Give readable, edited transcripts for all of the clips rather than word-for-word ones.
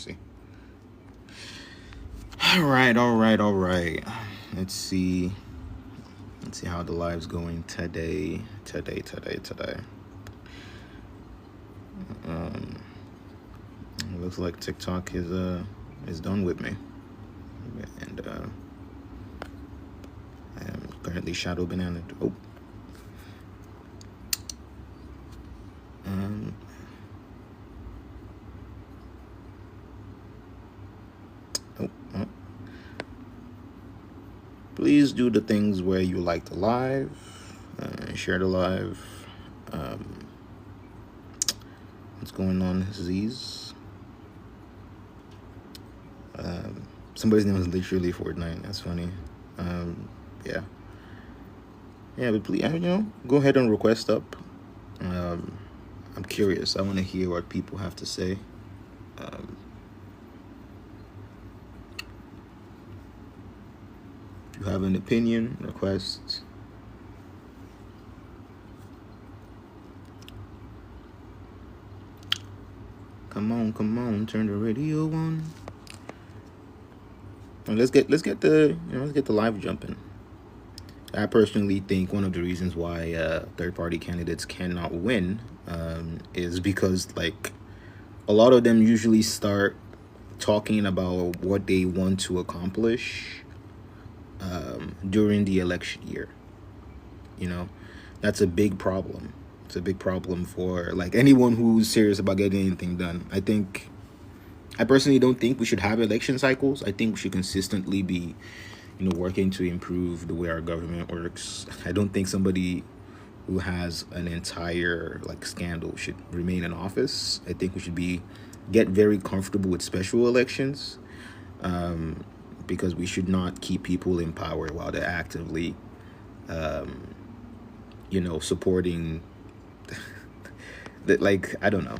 mercy. All right. Let's see. Let's see how the live's going today. Um, it looks like TikTok is done with me, and I am currently shadow banana. Oh, um, oh. Please do the things where you like the live, share the live. Um, what's going on, Z's? Somebody's name is literally Fortnite. That's funny. Um, yeah, but please, go ahead and request up. I'm curious. I want to hear what people have to say. Um, if you have an opinion, request. Come on, turn the radio on. And let's get the live jumping. I personally think one of the reasons why third-party candidates cannot win is because like a lot of them usually start talking about what they want to accomplish during the election year. That's a big problem. It's a big problem for like anyone who's serious about getting anything done. I personally don't think we should have election cycles. I think we should consistently be working to improve the way our government works. I don't think somebody who has an entire like scandal should remain in office. I think we should get very comfortable with special elections, because we should not keep people in power while they're actively, supporting. That, like, I don't know.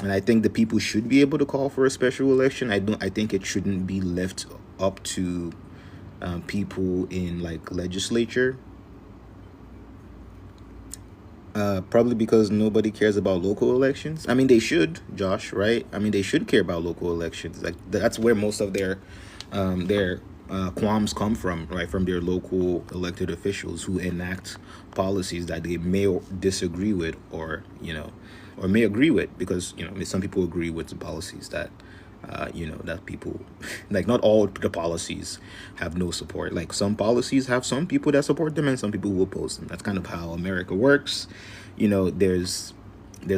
And I think the people should be able to call for a special election. I think it shouldn't be left up to people in like legislature. Probably because nobody cares about local elections. I mean, they should, Josh, right? I mean, they should care about local elections. Like that's where most of their qualms come from, right? From their local elected officials who enact policies that they may disagree with, or may agree with, because some people agree with the policies that that people like. Not all the policies have no support. Like some policies have some people that support them and some people who oppose them. That's kind of how America works. There's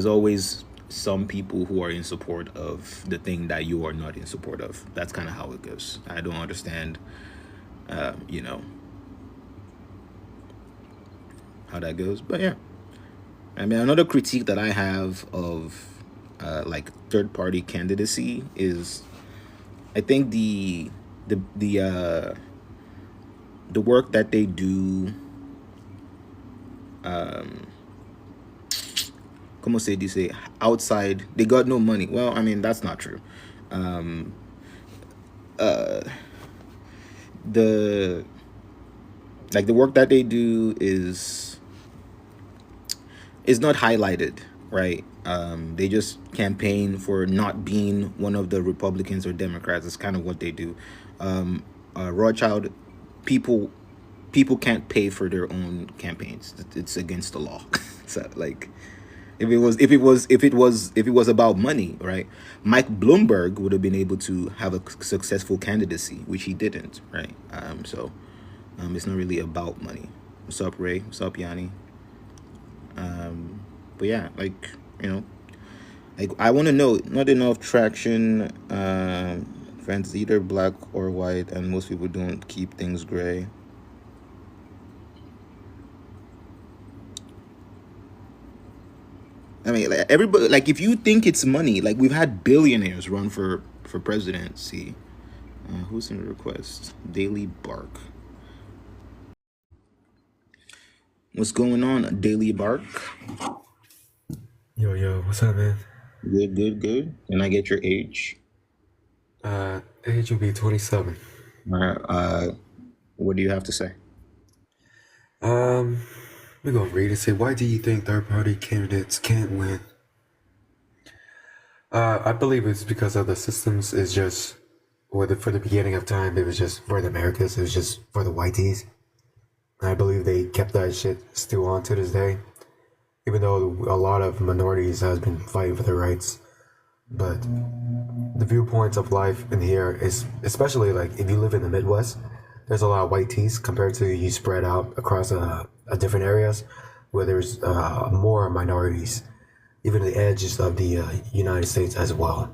always some people who are in support of the thing that you are not in support of. That's kind of how it goes. I don't understand how that goes, but yeah. I mean, another critique that I have of like third party candidacy is, I think the work that they do, como se dice, outside, they got no money. Well, I mean, that's not true. The work that they do is not highlighted, right? They just campaign for not being one of the Republicans or Democrats. That's kind of what they do. Rothschild, people can't pay for their own campaigns. It's against the law. So like, if it was about money, right? Mike Bloomberg would have been able to have a successful candidacy, which he didn't, right? So it's not really about money. What's up, Ray? What's up, Yanni? But yeah, like, like I want to know, not enough traction. Friends, either black or white, and most people don't keep things gray. I mean, like, everybody, like, if you think it's money, like, we've had billionaires run for presidency. Who's in the request? Daily Bark. What's going on, Daily Bark? Yo, what's up, man? Good. Can I get your age? Age will be 27. What do you have to say? Um, we're gonna read it. Say, why do you think third-party candidates can't win? I believe it's because of the systems is just for the beginning of time it was just for the Americas, it was just for the whiteys. And I believe they kept that shit still on to this day. Even though a lot of minorities has been fighting for their rights. But the viewpoints of life in here is especially like if you live in the Midwest, there's a lot of white tees compared to you spread out across different areas where there's more minorities, even the edges of the United States as well.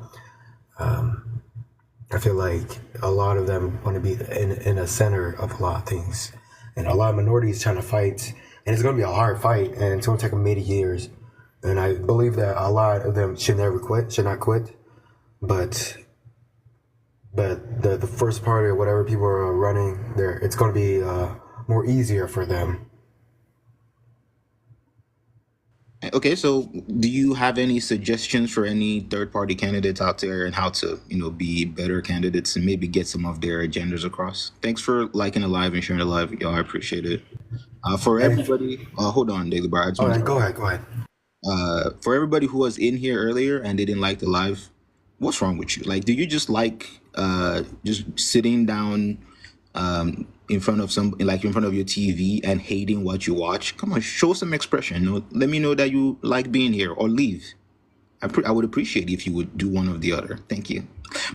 I feel like a lot of them want to be in a center of a lot of things, and a lot of minorities trying to fight, and it's going to be a hard fight, and it's going to take them many years. And I believe that a lot of them should never quit, should not quit. But the first party or whatever people are running there, it's going to be more easier for them. Okay, so do you have any suggestions for any third party candidates out there and how to, be better candidates and maybe get some of their agendas across? Thanks for liking the live and sharing the live, y'all. I appreciate it. For And everybody, hold on, Daily Bar. I just all want right, to, go ahead, go ahead. for everybody who was in here earlier and they didn't like the live, what's wrong with you? Like, do you just like just sitting down in front of in front of your TV and hating what you watch? Come on, show some expression. Let me know that you like being here or leave. I would appreciate if you would do one or the other. Thank you.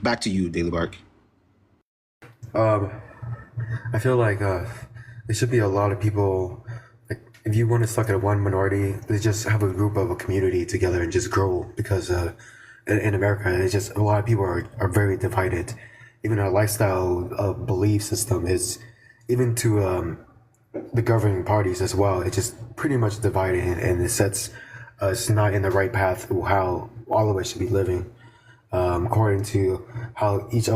Back to you, Daily Bark. Um, I feel like there should be a lot of people. Like, if you want to stuck at one minority, they just have a group of a community together and just grow. Because in America, it's just a lot of people are very divided. Even our lifestyle belief system is, even to the governing parties as well. It's just pretty much divided, and it sets us not in the right path of how all of us should be living, according to how each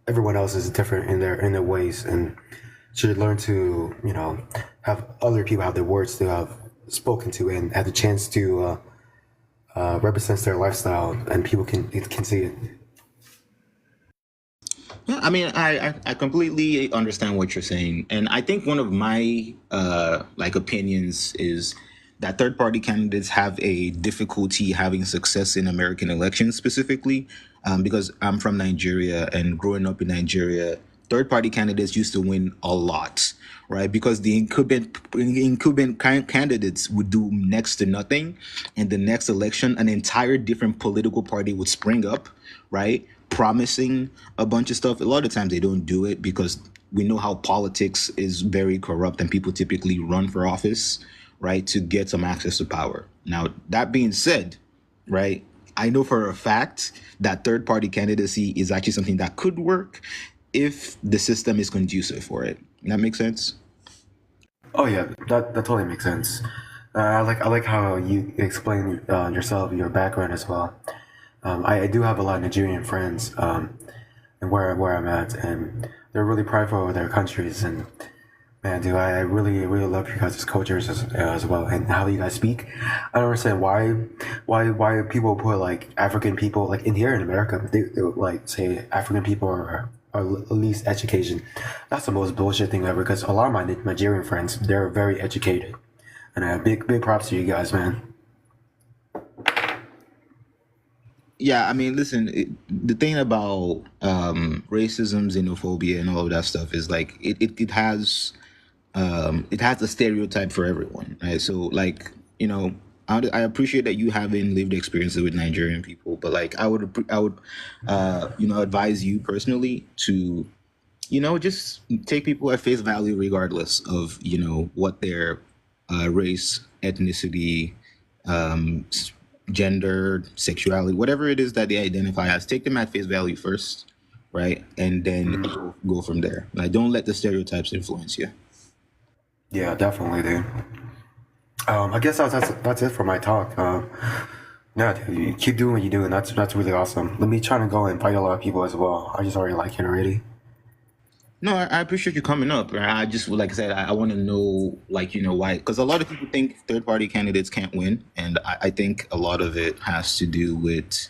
everyone else is different in their ways, and should learn to have other people have their words to have spoken to and have the chance to represent their lifestyle, and people can see it. Yeah, I mean, I completely understand what you're saying, and I think one of my opinions is that third party candidates have a difficulty having success in American elections specifically, because I'm from Nigeria and growing up in Nigeria, third party candidates used to win a lot, right? Because the incumbent candidates would do next to nothing, and the next election, an entire different political party would spring up, right? Promising a bunch of stuff. A lot of times they don't do it because we know how politics is very corrupt and people typically run for office, right, to get some access to power. Now, that being said, right, I know for a fact that third party candidacy is actually something that could work if the system is conducive for it. That makes sense? Oh yeah, that totally makes sense. I like how you explain yourself, your background as well. I do have a lot of Nigerian friends, and where I'm at, and they're really prideful of their countries. And man, dude, I really love your guys' cultures as well, and how you guys speak. I don't understand why people put like African people like in here in America. They like say African people are least education. That's the most bullshit thing ever. Because a lot of my Nigerian friends, they're very educated, and big props to you guys, man. Yeah, I mean, listen, the thing about racism, xenophobia, and all of that stuff is like it has a stereotype for everyone, right? So like, I appreciate that you having lived experiences with Nigerian people, but like I would advise you personally to just take people at face value regardless of what their race, ethnicity, gender, sexuality, whatever it is that they identify as. Take them at face value first, right, and then go from there. Like, don't let the stereotypes influence you. Yeah, definitely, dude. I guess that's it for my talk. Yeah, dude, you keep doing what you do, and that's really awesome. Let me try to go and invite a lot of people as well. I just already like it already. No, I appreciate you coming up. Right? I just, like I said, I want to know, like, why? Because a lot of people think third party candidates can't win, and I think a lot of it has to do with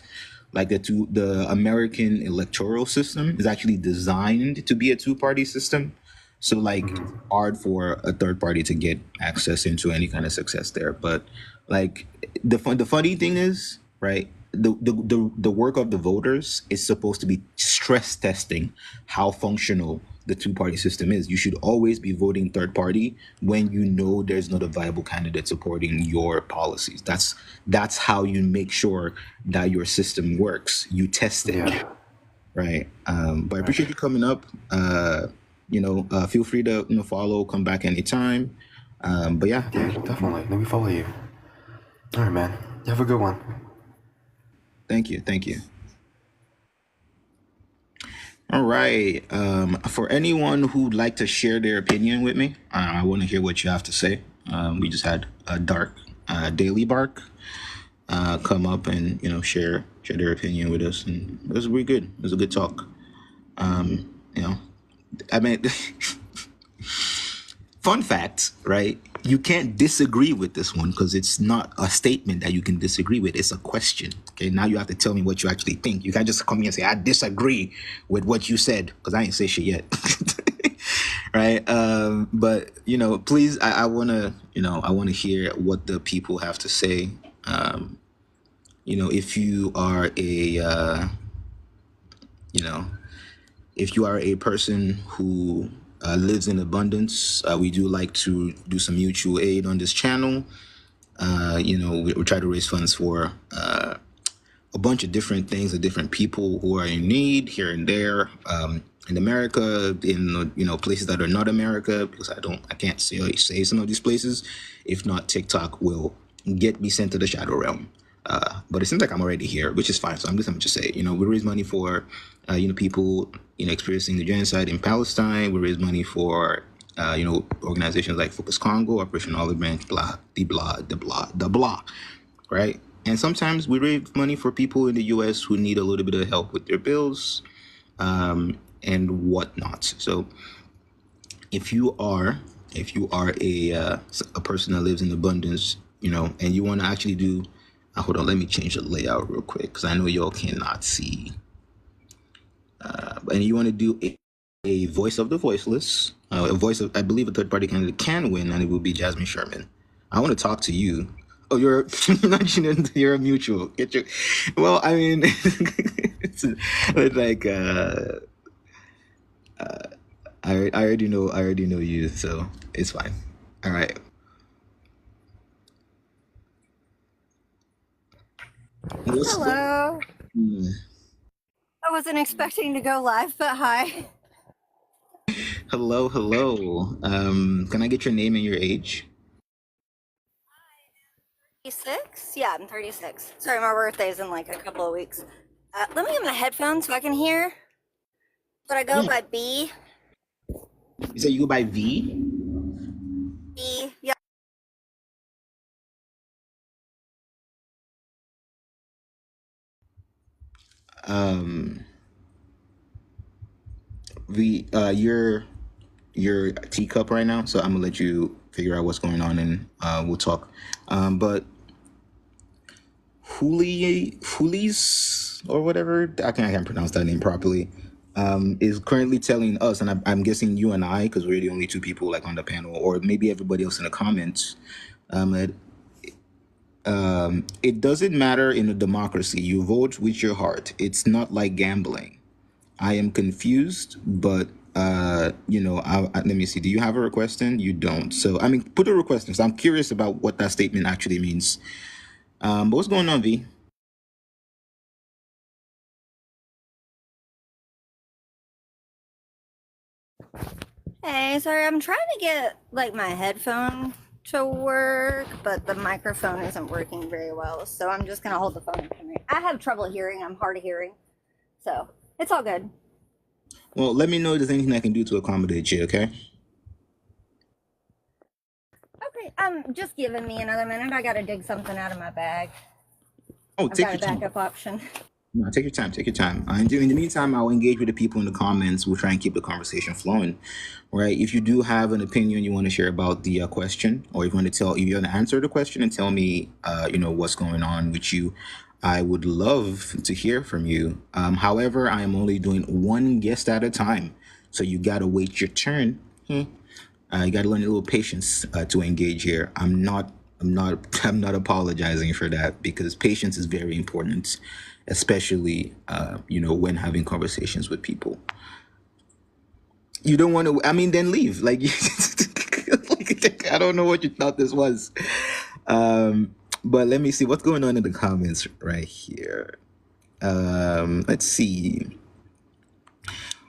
like the American electoral system is actually designed to be a two party system. So like it's hard for a third party to get access into any kind of success there. But like the funny thing is, right? the work of the voters is supposed to be stress testing how functional the two-party system is. You should always be voting third party when you know there's not a viable candidate supporting your policies. That's how you make sure that your system works. You test it, Yeah. right? But I Right. appreciate you coming up. Feel free to follow, come back anytime. But yeah, Yeah, dude, definitely. Let me follow you. All right, man. You have a good one. thank you. All right. For anyone who'd like to share their opinion with me, I want to hear what you have to say. We just had a dark daily bark come up and share their opinion with us, and it was really good. It was a good talk. You know, I mean, fun fact, right? You can't disagree with this one because it's not a statement that you can disagree with. It's a question. Okay, now you have to tell me what you actually think. You can't just come here and say, I disagree with what you said, because I ain't say shit yet. Right? But please, I wanna, I wanna hear what the people have to say. If you are a you know, if you are a person who lives in abundance, we do like to do some mutual aid on this channel. We try to raise funds for a bunch of different things and different people who are in need here and there, in America, in places that are not America, because I can't say some of these places. If not, TikTok will get me sent to the shadow realm. But it seems like I'm already here, which is fine. So I'm just say, we raise money for, people, experiencing the genocide in Palestine. We raise money for, organizations like Focus Congo, Operation Olive Branch, blah, the blah, the blah, the blah, right? And sometimes we raise money for people in the U.S. who need a little bit of help with their bills, and whatnot. So if you are a person that lives in abundance, and you want to actually do, hold on, let me change the layout real quick because I know y'all cannot see. And you want to do a voice of the voiceless, a voice of, I believe a third party candidate can win, and it will be Jasmine Sherman. I want to talk to you. Oh, you're you're a mutual. Get your. Well, I mean, it's like I already know you, so it's fine. All right. What's going? Hello. I wasn't expecting to go live, but hi. Hello, hello. Can I get your name and your age? 36? Yeah, I'm 36. Sorry, my birthday's in like a couple of weeks. Let me get my headphones so I can hear. But I go Yeah. by B. You say you go by V? B. Yeah. Um, V. Your teacup right now, so I'm gonna let you figure out what's going on, and we'll talk. But Hulis or whatever, I can't pronounce that name properly. Is currently telling us, and I'm guessing you and I, because we're the only two people like on the panel, or maybe everybody else in the comments. That it doesn't matter in a democracy. You vote with your heart. It's not like gambling. I am confused, but let me see. Do you have a request in? You don't. So I mean, put a request in. So I'm curious about what that statement actually means. But what's going on, V? Hey, sorry, I'm trying to get like my headphone to work, but the microphone isn't working very well. So I'm just gonna hold the phone. I have trouble hearing. I'm hard of hearing. So it's all good. Well, let me know if there's anything I can do to accommodate you. Okay. Okay, just giving me another minute. I gotta dig something out of my bag. Oh, I've take got a your time. backup option. No, take your time. Take your time. In the meantime, I'll engage with the people in the comments. We'll try and keep the conversation flowing. Right. If you do have an opinion you want to share about the question, or if you want to answer the question and tell me, what's going on with you, I would love to hear from you. However, I am only doing one guest at a time, so you gotta wait your turn. You gotta learn a little patience to engage here. I'm not I'm not apologizing for that because patience is very important, especially when having conversations with people. You don't want to. I mean, then leave. Like, like, I don't know what you thought this was. But let me see what's going on in the comments right here. Let's see.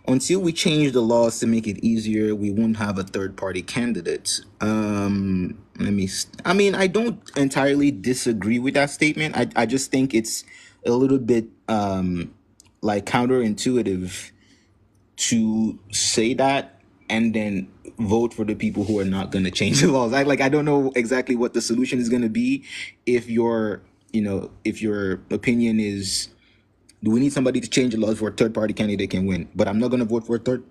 Until we change the laws to make it easier, we won't have a third party candidate. I mean, I don't entirely disagree with that statement. I just think it's a little bit like counterintuitive to say that and then vote for the people who are not going to change the laws. I don't know exactly what the solution is going to be if if your opinion is, do we need somebody to change the laws for a third party candidate can win? But I'm not going to vote for a third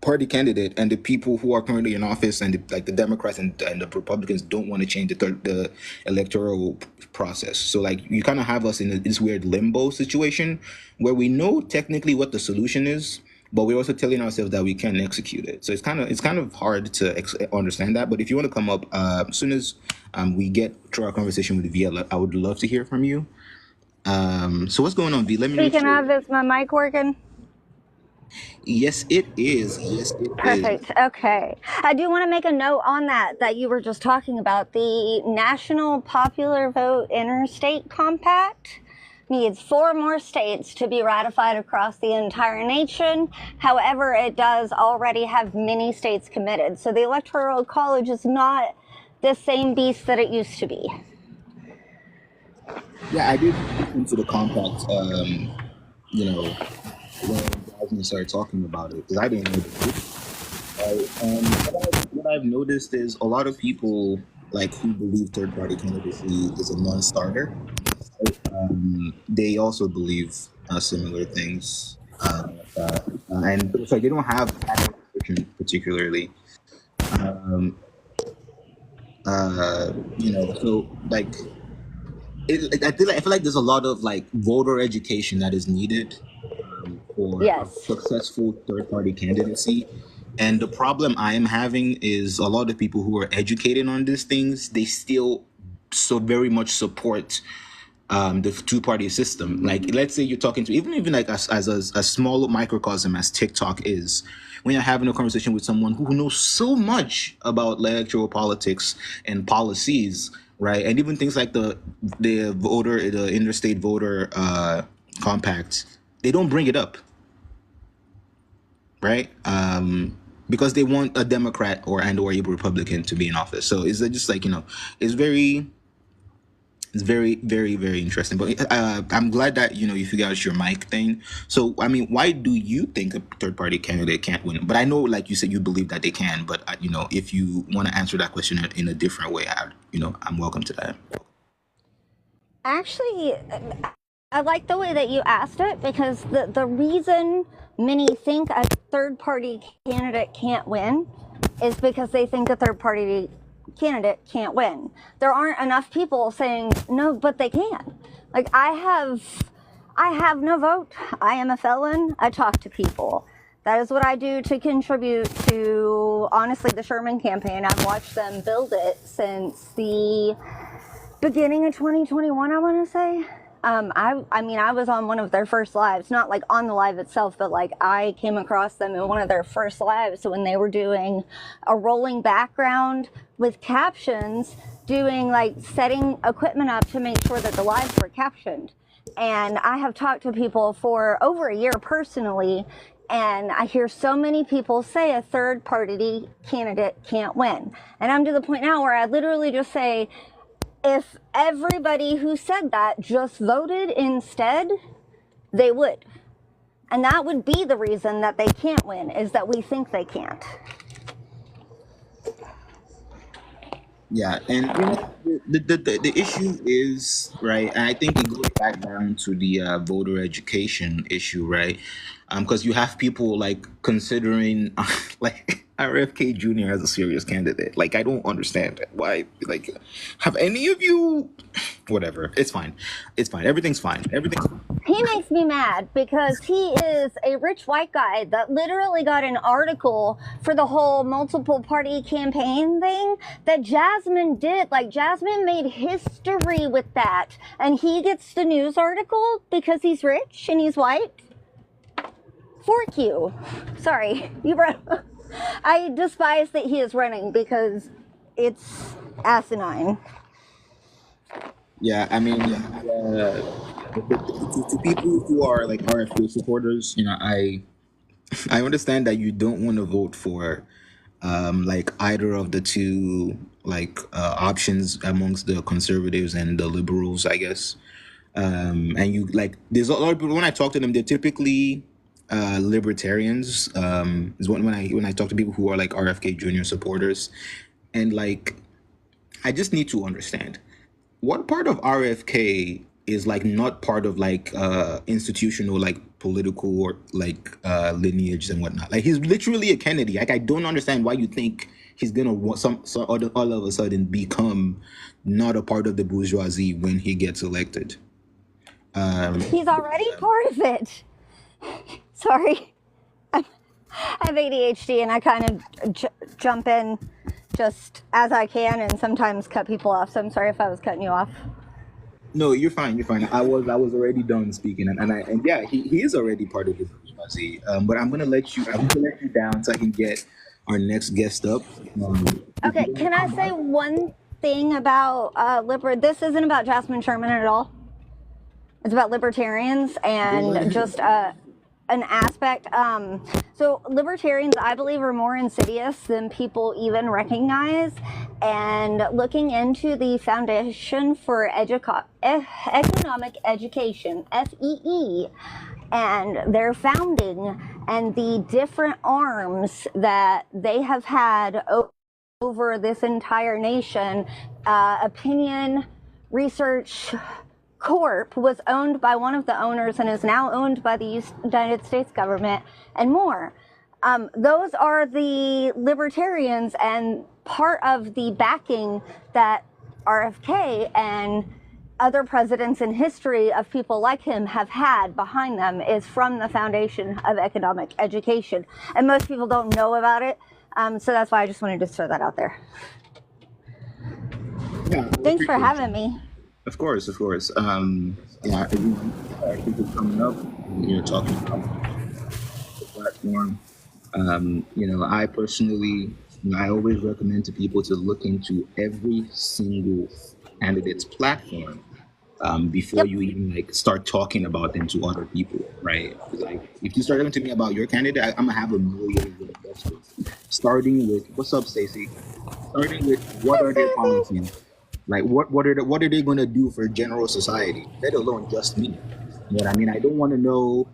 party candidate, and the people who are currently in office and the Democrats and the Republicans don't want to change the electoral process. So like you kind of have us in this weird limbo situation where we know technically what the solution is, but we're also telling ourselves that we can't execute it. So it's kind of hard to understand that. But if you want to come up as soon as we get through our conversation with Via, I would love to hear from you. So what's going on, V? Let me know. Speaking of, is my mic working? Yes, it is. Yes, it is. Perfect. Okay. I do want to make a note on that you were just talking about. The National Popular Vote Interstate Compact needs 4 more states to be ratified across the entire nation. However, it does already have many states committed. So the Electoral College is not the same beast that it used to be. Yeah, I did look into the compact. When Jasmine started talking about it, because I didn't know this. And what I've noticed is a lot of people like who believe third party candidacy is a non-starter. They also believe similar things, and so they don't have that restriction particularly. Um, so like I feel like there's a lot of like voter education that is needed for a Yes. successful third party candidacy. And the problem I am having is a lot of people who are educated on these things, they still so very much support the two party system. Like, let's say you're talking to even like as a small microcosm as TikTok is, when you're having a conversation with someone who knows so much about electoral politics and policies, right? And even things like the interstate voter compact, they don't bring it up, right? Because they want a Democrat or a Republican to be in office. So it's just like it's very, very, very interesting. But I'm glad that you figured out your mic thing. So I mean, why do you think a third party candidate can't win? But I know, like you said, you believe that they can. But if you want to answer that question in a different way, I'm welcome to that. Actually, I like the way that you asked it, because the reason many think a third party candidate can't win is because they think a third party candidate can't win. There aren't enough people saying no, but they can. Like, I have no vote. I am a felon. I talk to people. That is what I do to contribute to, honestly, the Sherman campaign. I've watched them build it since the beginning of 2021, I want to say. I mean, I was on one of their first lives, not like on the live itself, but like I came across them in one of their first lives when they were doing a rolling background with captions, doing like setting equipment up to make sure that the lives were captioned. And I have talked to people for over a year personally, and I hear so many people say a third party candidate can't win. And I'm to the point now where I literally just say, if everybody who said that just voted instead, they would. And that would be the reason that they can't win, is that we think they can't. Yeah, and the issue is, right, and I think it goes back down to the voter education issue, right? Because you have people like considering like RFK Jr. as a serious candidate. Like, I don't understand why. Like, have any of you? Whatever. It's fine. It's fine. Everything's fine. Everything's. He makes me mad because he is a rich white guy that literally got an article for the whole multiple party campaign thing that Jasmine did. Like, Jasmine made history with that. And he gets the news article because he's rich and he's white. Fork you. Sorry. You brought. I despise that he is running because it's asinine. Yeah, I mean, to people who are like RFK supporters, I understand that you don't want to vote for like either of the two like options amongst the conservatives and the liberals, I guess. And you like there's a lot of people when I talk to them, they're typically libertarians. Is when I talk to people who are like RFK Jr. supporters, and like I just need to understand what part of RFK is like not part of like institutional like political or like lineage and whatnot. Like he's literally a Kennedy. Like I don't understand why you think he's gonna all of a sudden become not a part of the bourgeoisie when he gets elected. He's already part of it. Sorry. I have ADHD and I kind of jump in just as I can and sometimes cut people off. So I'm sorry if I was cutting you off. No, you're fine. You're fine. I was already done speaking, and yeah, he is already part of the bourgeoisie. But I'm gonna let you down so I can get our next guest up. Okay, can I say one thing about This isn't about Jasmine Sherman at all. It's about libertarians and just an aspect. So libertarians, I believe, are more insidious than people even recognize. And looking into the Foundation for Economic Education, FEE, and their founding and the different arms that they have had over this entire nation, Opinion Research Corp was owned by one of the owners and is now owned by the United States government and more. Those are the libertarians, and part of the backing that RFK and other presidents in history of people like him have had behind them is from the Foundation of Economic Education. And most people don't know about it. So that's why I just wanted to throw that out there. Yeah, Thanks for having me. Of course, of course. Yeah, everyone, people coming up, you're talking about the platform. I personally, I always recommend to people to look into every single candidate's platform before you even like start talking about them to other people, right? Like, if you start talking to me about your candidate, I'm gonna have a million good questions. Starting with, what's up, Stacy? Starting with, what are their policies? Like, what are they going to do for general society, let alone just me? You know what I mean? I don't want to know,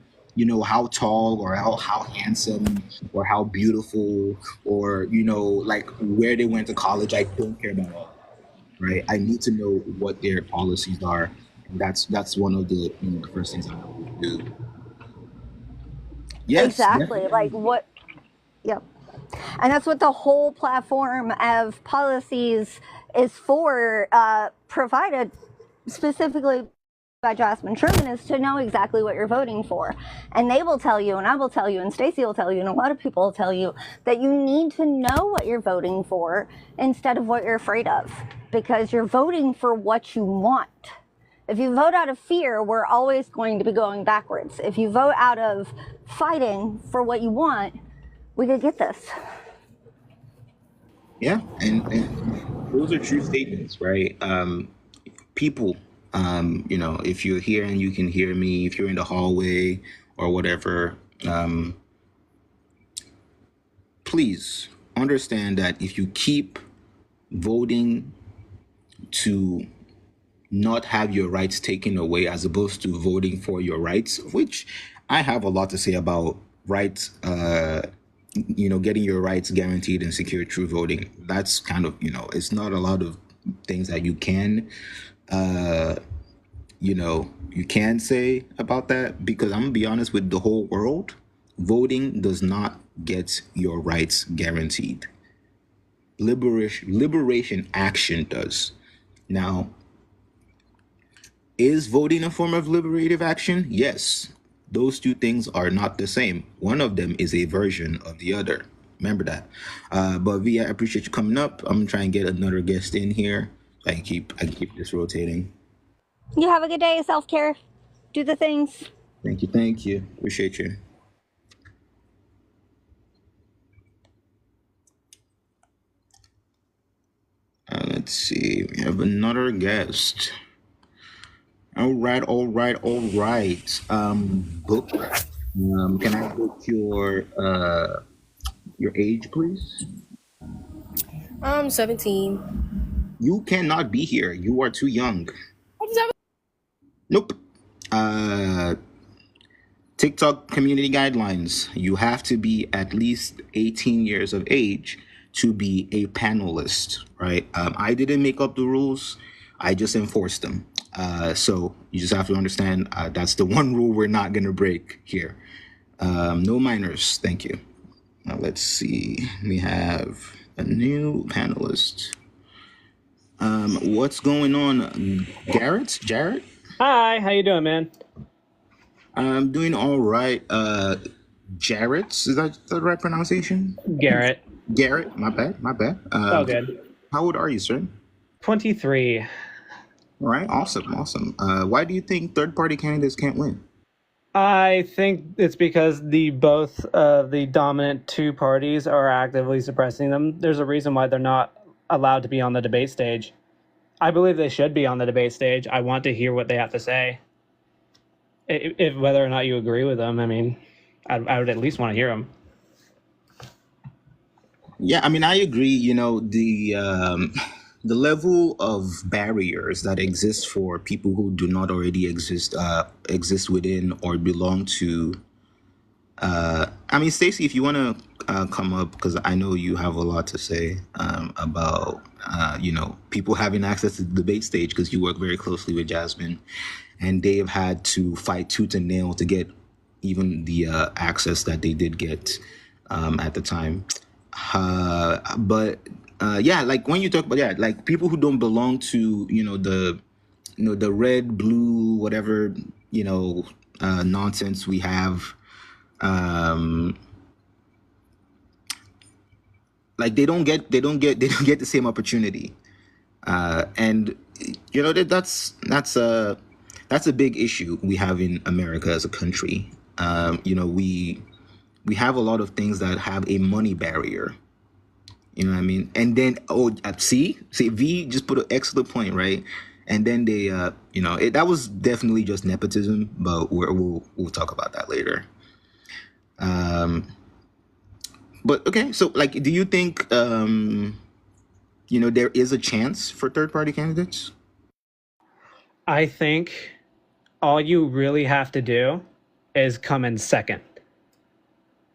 how tall or how handsome or how beautiful or, like where they went to college. I don't care about all that, right? I need to know what their policies are. And that's one of the, the first things I want to do. Yes, Exactly. definitely. Like what? Yep. And that's what the whole platform of policies is for, provided specifically by Jasmine Sherman, is to know exactly what you're voting for. And they will tell you, and I will tell you, and Stacey will tell you, and a lot of people will tell you that you need to know what you're voting for instead of what you're afraid of, because you're voting for what you want. If you vote out of fear, we're always going to be going backwards. If you vote out of fighting for what you want, we could get this. Yeah, and those are true statements, right? People, if you're here and you can hear me, if you're in the hallway or whatever, please understand that if you keep voting to not have your rights taken away as opposed to voting for your rights, which I have a lot to say about rights, getting your rights guaranteed and secured through voting. That's kind of, it's not a lot of things that you can, you can say about that, because I'm gonna be honest with the whole world. Voting does not get your rights guaranteed. Liberation action does. Now, is voting a form of liberative action? Yes. Those two things are not the same. One of them is a version of the other. Remember that. But V, I appreciate you coming up. I'm gonna try and get another guest in here. I can keep this rotating. You have a good day. Self care. Do the things. Thank you. Appreciate you. Let's see. We have another guest. All right, all right, all right. Book. Can I book your age, please? 17. You cannot be here. You are too young. What does that Nope. Uh, TikTok community guidelines. You have to be at least 18 years of age to be a panelist, right? I didn't make up the rules. I just enforced them. So you just have to understand that's the one rule we're not going to break here. No minors. Thank you. Now let's see. We have a new panelist. What's going on, Garrett? Jarrett? Hi, how you doing, man? I'm doing all right. Jarrett, is that the right pronunciation? Garrett. Garrett, my bad, my bad. Oh, good. How old are you, sir? 23. All right, awesome, awesome. Why do you think third-party candidates can't win? I think it's because both of the dominant two parties are actively suppressing them. There's a reason why they're not allowed to be on the debate stage. I believe they should be on the debate stage. I want to hear what they have to say. If whether or not you agree with them, I mean, I would at least want to hear them. Yeah, I mean, I agree. You know, the level of barriers that exist for people who do not already exist within or belong to. I mean, Stacey, if you want to come up, because I know you have a lot to say about people having access to the debate stage, because you work very closely with Jasmine, and they have had to fight tooth and nail to get even the access that they did get at the time. But yeah, like when you talk about like people who don't belong to the red, blue, whatever nonsense we have. Like they don't get the same opportunity, and that's a big issue we have in America as a country. We have a lot of things that have a money barrier. You know what I mean? And then see, V just put an excellent point, right? And then they that was definitely just nepotism, but we'll talk about that later. But okay, so like, do you think there is a chance for third party candidates? I think all you really have to do is come in second.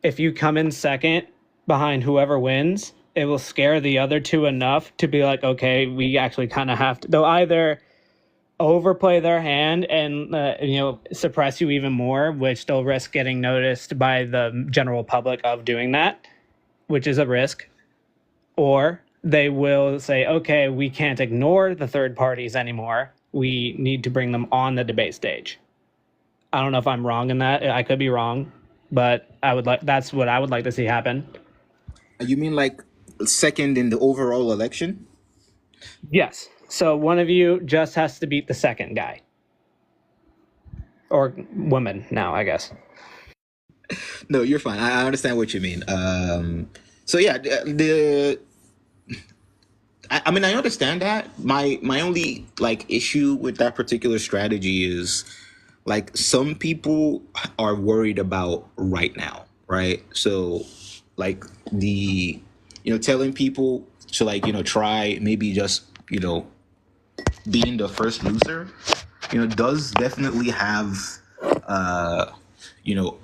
If you come in second behind whoever wins, it will scare the other two enough to be like, okay, we actually kind of have to. They'll either overplay their hand and suppress you even more, which they'll risk getting noticed by the general public of doing that, which is a risk, or they will say, okay, we can't ignore the third parties anymore. We need to bring them on the debate stage. I don't know if I'm wrong in that. I could be wrong, but that's what I would like to see happen. You mean like second in the overall election? Yes. So one of you just has to beat the second guy. Or woman now, I guess. No, you're fine. I understand what you mean. So yeah, I mean, I understand that. My only like issue with that particular strategy is like some people are worried about right now, right? So like telling people to like try maybe just being the first loser, does definitely have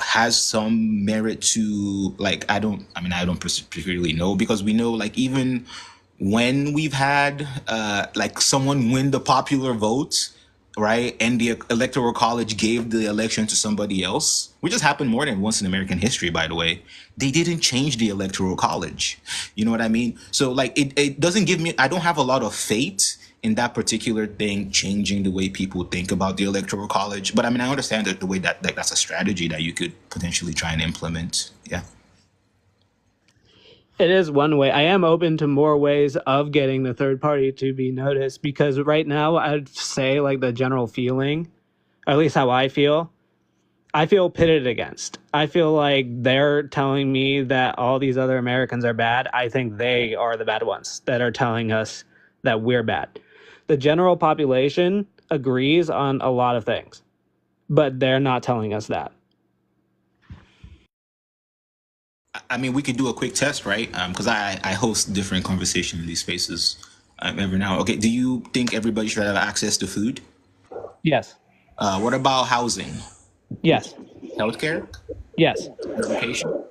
has some merit to like I don't particularly know, because we know like even when we've had like someone win the popular vote, right? And the electoral college gave the election to somebody else, which has happened more than once in American history, by the way. They didn't change the electoral college. You know what I mean? So like it doesn't give me, I don't have a lot of faith in that particular thing changing the way people think about the electoral college. But I mean, I understand that the way that that's a strategy that you could potentially try and implement. Yeah. It is one way. I am open to more ways of getting the third party to be noticed, because right now I'd say like the general feeling, or at least how I feel pitted against. I feel like they're telling me that all these other Americans are bad. I think they are the bad ones that are telling us that we're bad. The general population agrees on a lot of things, but they're not telling us that. I mean, we could do a quick test, right? Because I host different conversations in these spaces every now. Okay, do you think everybody should have access to food? Yes. What about housing, Yes. healthcare, Yes. education?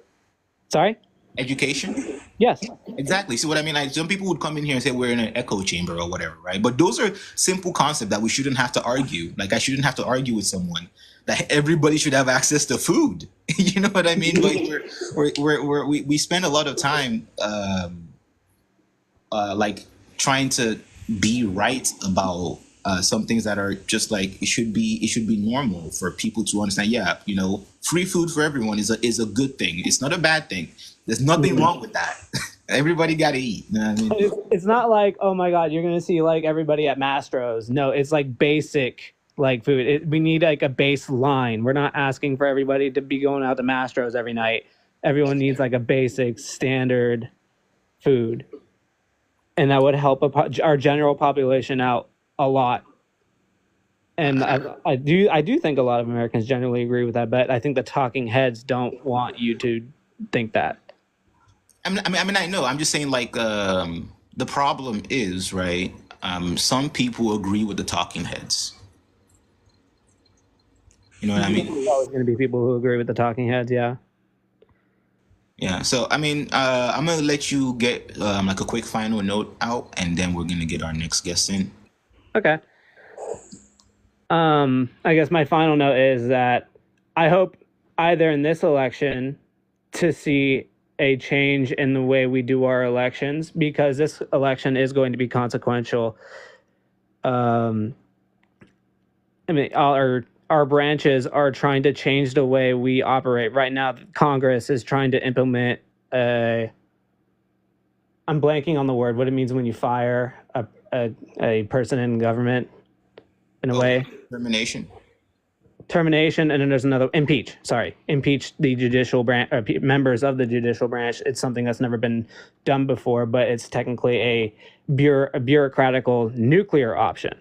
Sorry? Education? Yes. Exactly. See what I mean? Like some people would come in here and say we're in an echo chamber or whatever, right? But those are simple concepts that we shouldn't have to argue. Like I shouldn't have to argue with someone that everybody should have access to food. You know what I mean? Like we spend a lot of time like trying to be right about some things that are just like it should be normal for people to understand. Yeah, you know, free food for everyone is a good thing. It's not a bad thing. There's nothing wrong with that. Everybody got to eat. You know what I mean? It's not like, oh my God, you're going to see like everybody at Mastro's. No, it's like basic like food. We need like a baseline. We're not asking for everybody to be going out to Mastro's every night. Everyone needs like a basic standard food. And that would help our general population out a lot. And I do think a lot of Americans generally agree with that, but I think the talking heads don't want you to think that. I know. I'm just saying, like, the problem is, right? Some people agree with the talking heads. You know what I mean? There's always going to be people who agree with the talking heads, yeah. Yeah. So, I mean, I'm gonna let you get like a quick final note out, and then we're gonna get our next guest in. Okay. I guess my final note is that I hope either in this election to see a change in the way we do our elections, because this election is going to be consequential. I mean, our branches are trying to change the way we operate. Right now, Congress is trying to implement I'm blanking on the word, what it means when you fire a person in government in a way. Termination, and then there's another impeach the judicial branch, members of the judicial branch. It's something that's never been done before, but it's technically a bureaucratical nuclear option.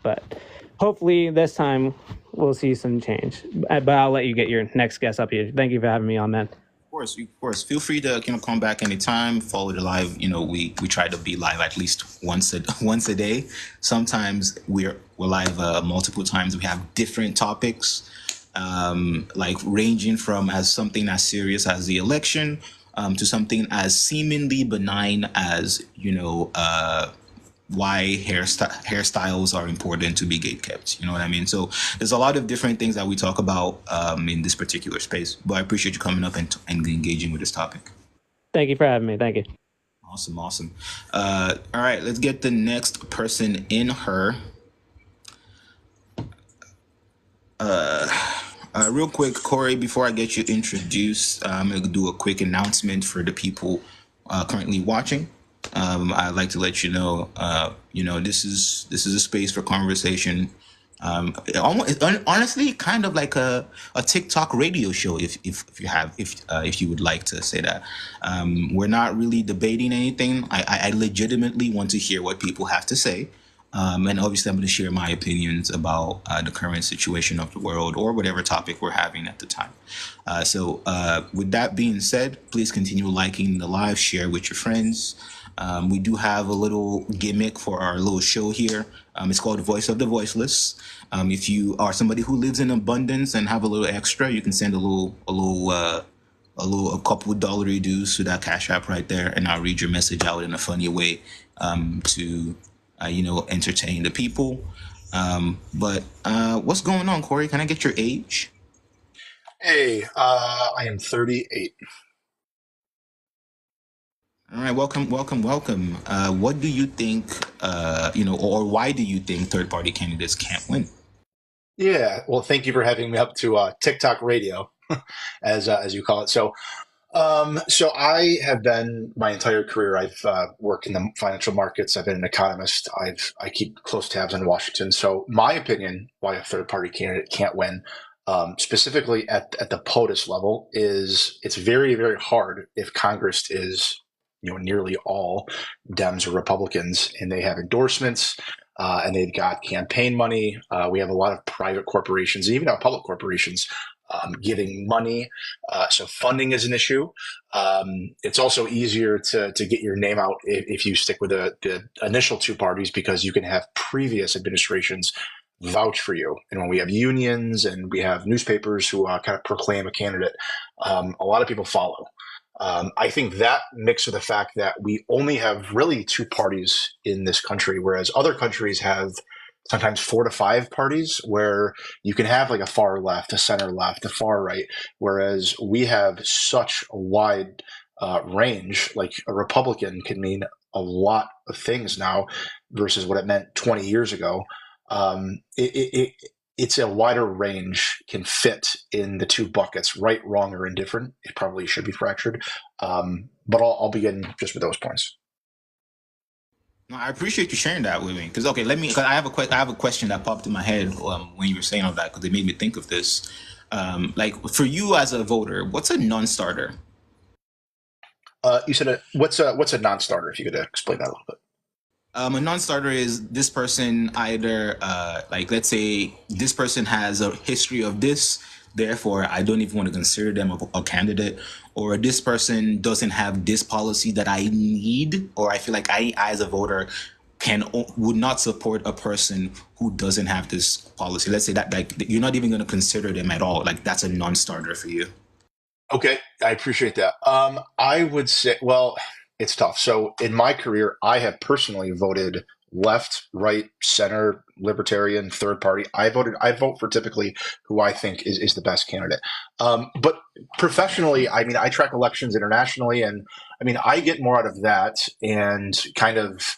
But hopefully this time we'll see some change. But I'll let you get your next guest up here. Thank you for having me on, man. Of course. Feel free to come back anytime. Follow the live. You know, we try to be live at least once a day. Sometimes we're live multiple times. We have different topics, like ranging from something as serious as the election, to something as seemingly benign as why hairstyles are important to be gatekept. You know what I mean? So there's a lot of different things that we talk about in this particular space. But I appreciate you coming up and engaging with this topic. Thank you for having me. Thank you. Awesome. All right, let's get the next person in her. Real quick, Corey, before I get you introduced, I'm going to do a quick announcement for the people currently watching. I'd like to let you know, this is a space for conversation. Honestly, kind of like a TikTok radio show, if you would like to say that. We're not really debating anything. I legitimately want to hear what people have to say. And obviously, I'm going to share my opinions about the current situation of the world or whatever topic we're having at the time. So with that being said, please continue liking the live, share with your friends. We do have a little gimmick for our little show here. It's called Voice of the Voiceless. If you are somebody who lives in abundance and have a little extra, you can send a couple $1 dues to that Cash App right there, and I'll read your message out in a funny way to entertain the people. But what's going on, Corey? Can I get your age? Hey, I am 38. All right, welcome, welcome, welcome. What do you think, or why do you think third party candidates can't win? Yeah, well, thank you for having me up to TikTok radio, as you call it. So I have been my entire career. I've worked in the financial markets. I've been an economist. I keep close tabs on Washington. So my opinion, why a third party candidate can't win, specifically at the POTUS level, is it's very very hard if Congress is nearly all Dems or Republicans, and they have endorsements. And they've got campaign money. We have a lot of private corporations, even our public corporations, giving money. So funding is an issue. It's also easier to get your name out if you stick with the initial two parties, because you can have previous administrations vouch for you. And when we have unions and we have newspapers who kind of proclaim a candidate, a lot of people follow. I think that mixed with the fact that we only have really two parties in this country, whereas other countries have sometimes 4 to 5 parties, where you can have like a far left, a center left, a far right, whereas we have such a wide range. Like a Republican can mean a lot of things now versus what it meant 20 years ago. It's a wider range, can fit in the two buckets, right, wrong, or indifferent. It probably should be fractured. But I'll begin just with those points. No, I appreciate you sharing that with me. Because okay, because I have a question that popped in my head when you were saying all that, because it made me think of this. Like for you as a voter, what's a non-starter? You said what's a non-starter? If you could explain that a little bit. A non-starter is this person either, like, let's say this person has a history of this, therefore I don't even want to consider them a candidate, or this person doesn't have this policy that I need, or I feel like I as a voter would not support a person who doesn't have this policy. Let's say that like you're not even going to consider them at all. Like that's a non-starter for you. Okay, I appreciate that. I would say, well, it's tough. So in my career, I have personally voted left, right, center, libertarian, third party. I vote for typically who I think is the best candidate. But professionally, I mean, I track elections internationally, and I mean, I get more out of that and kind of,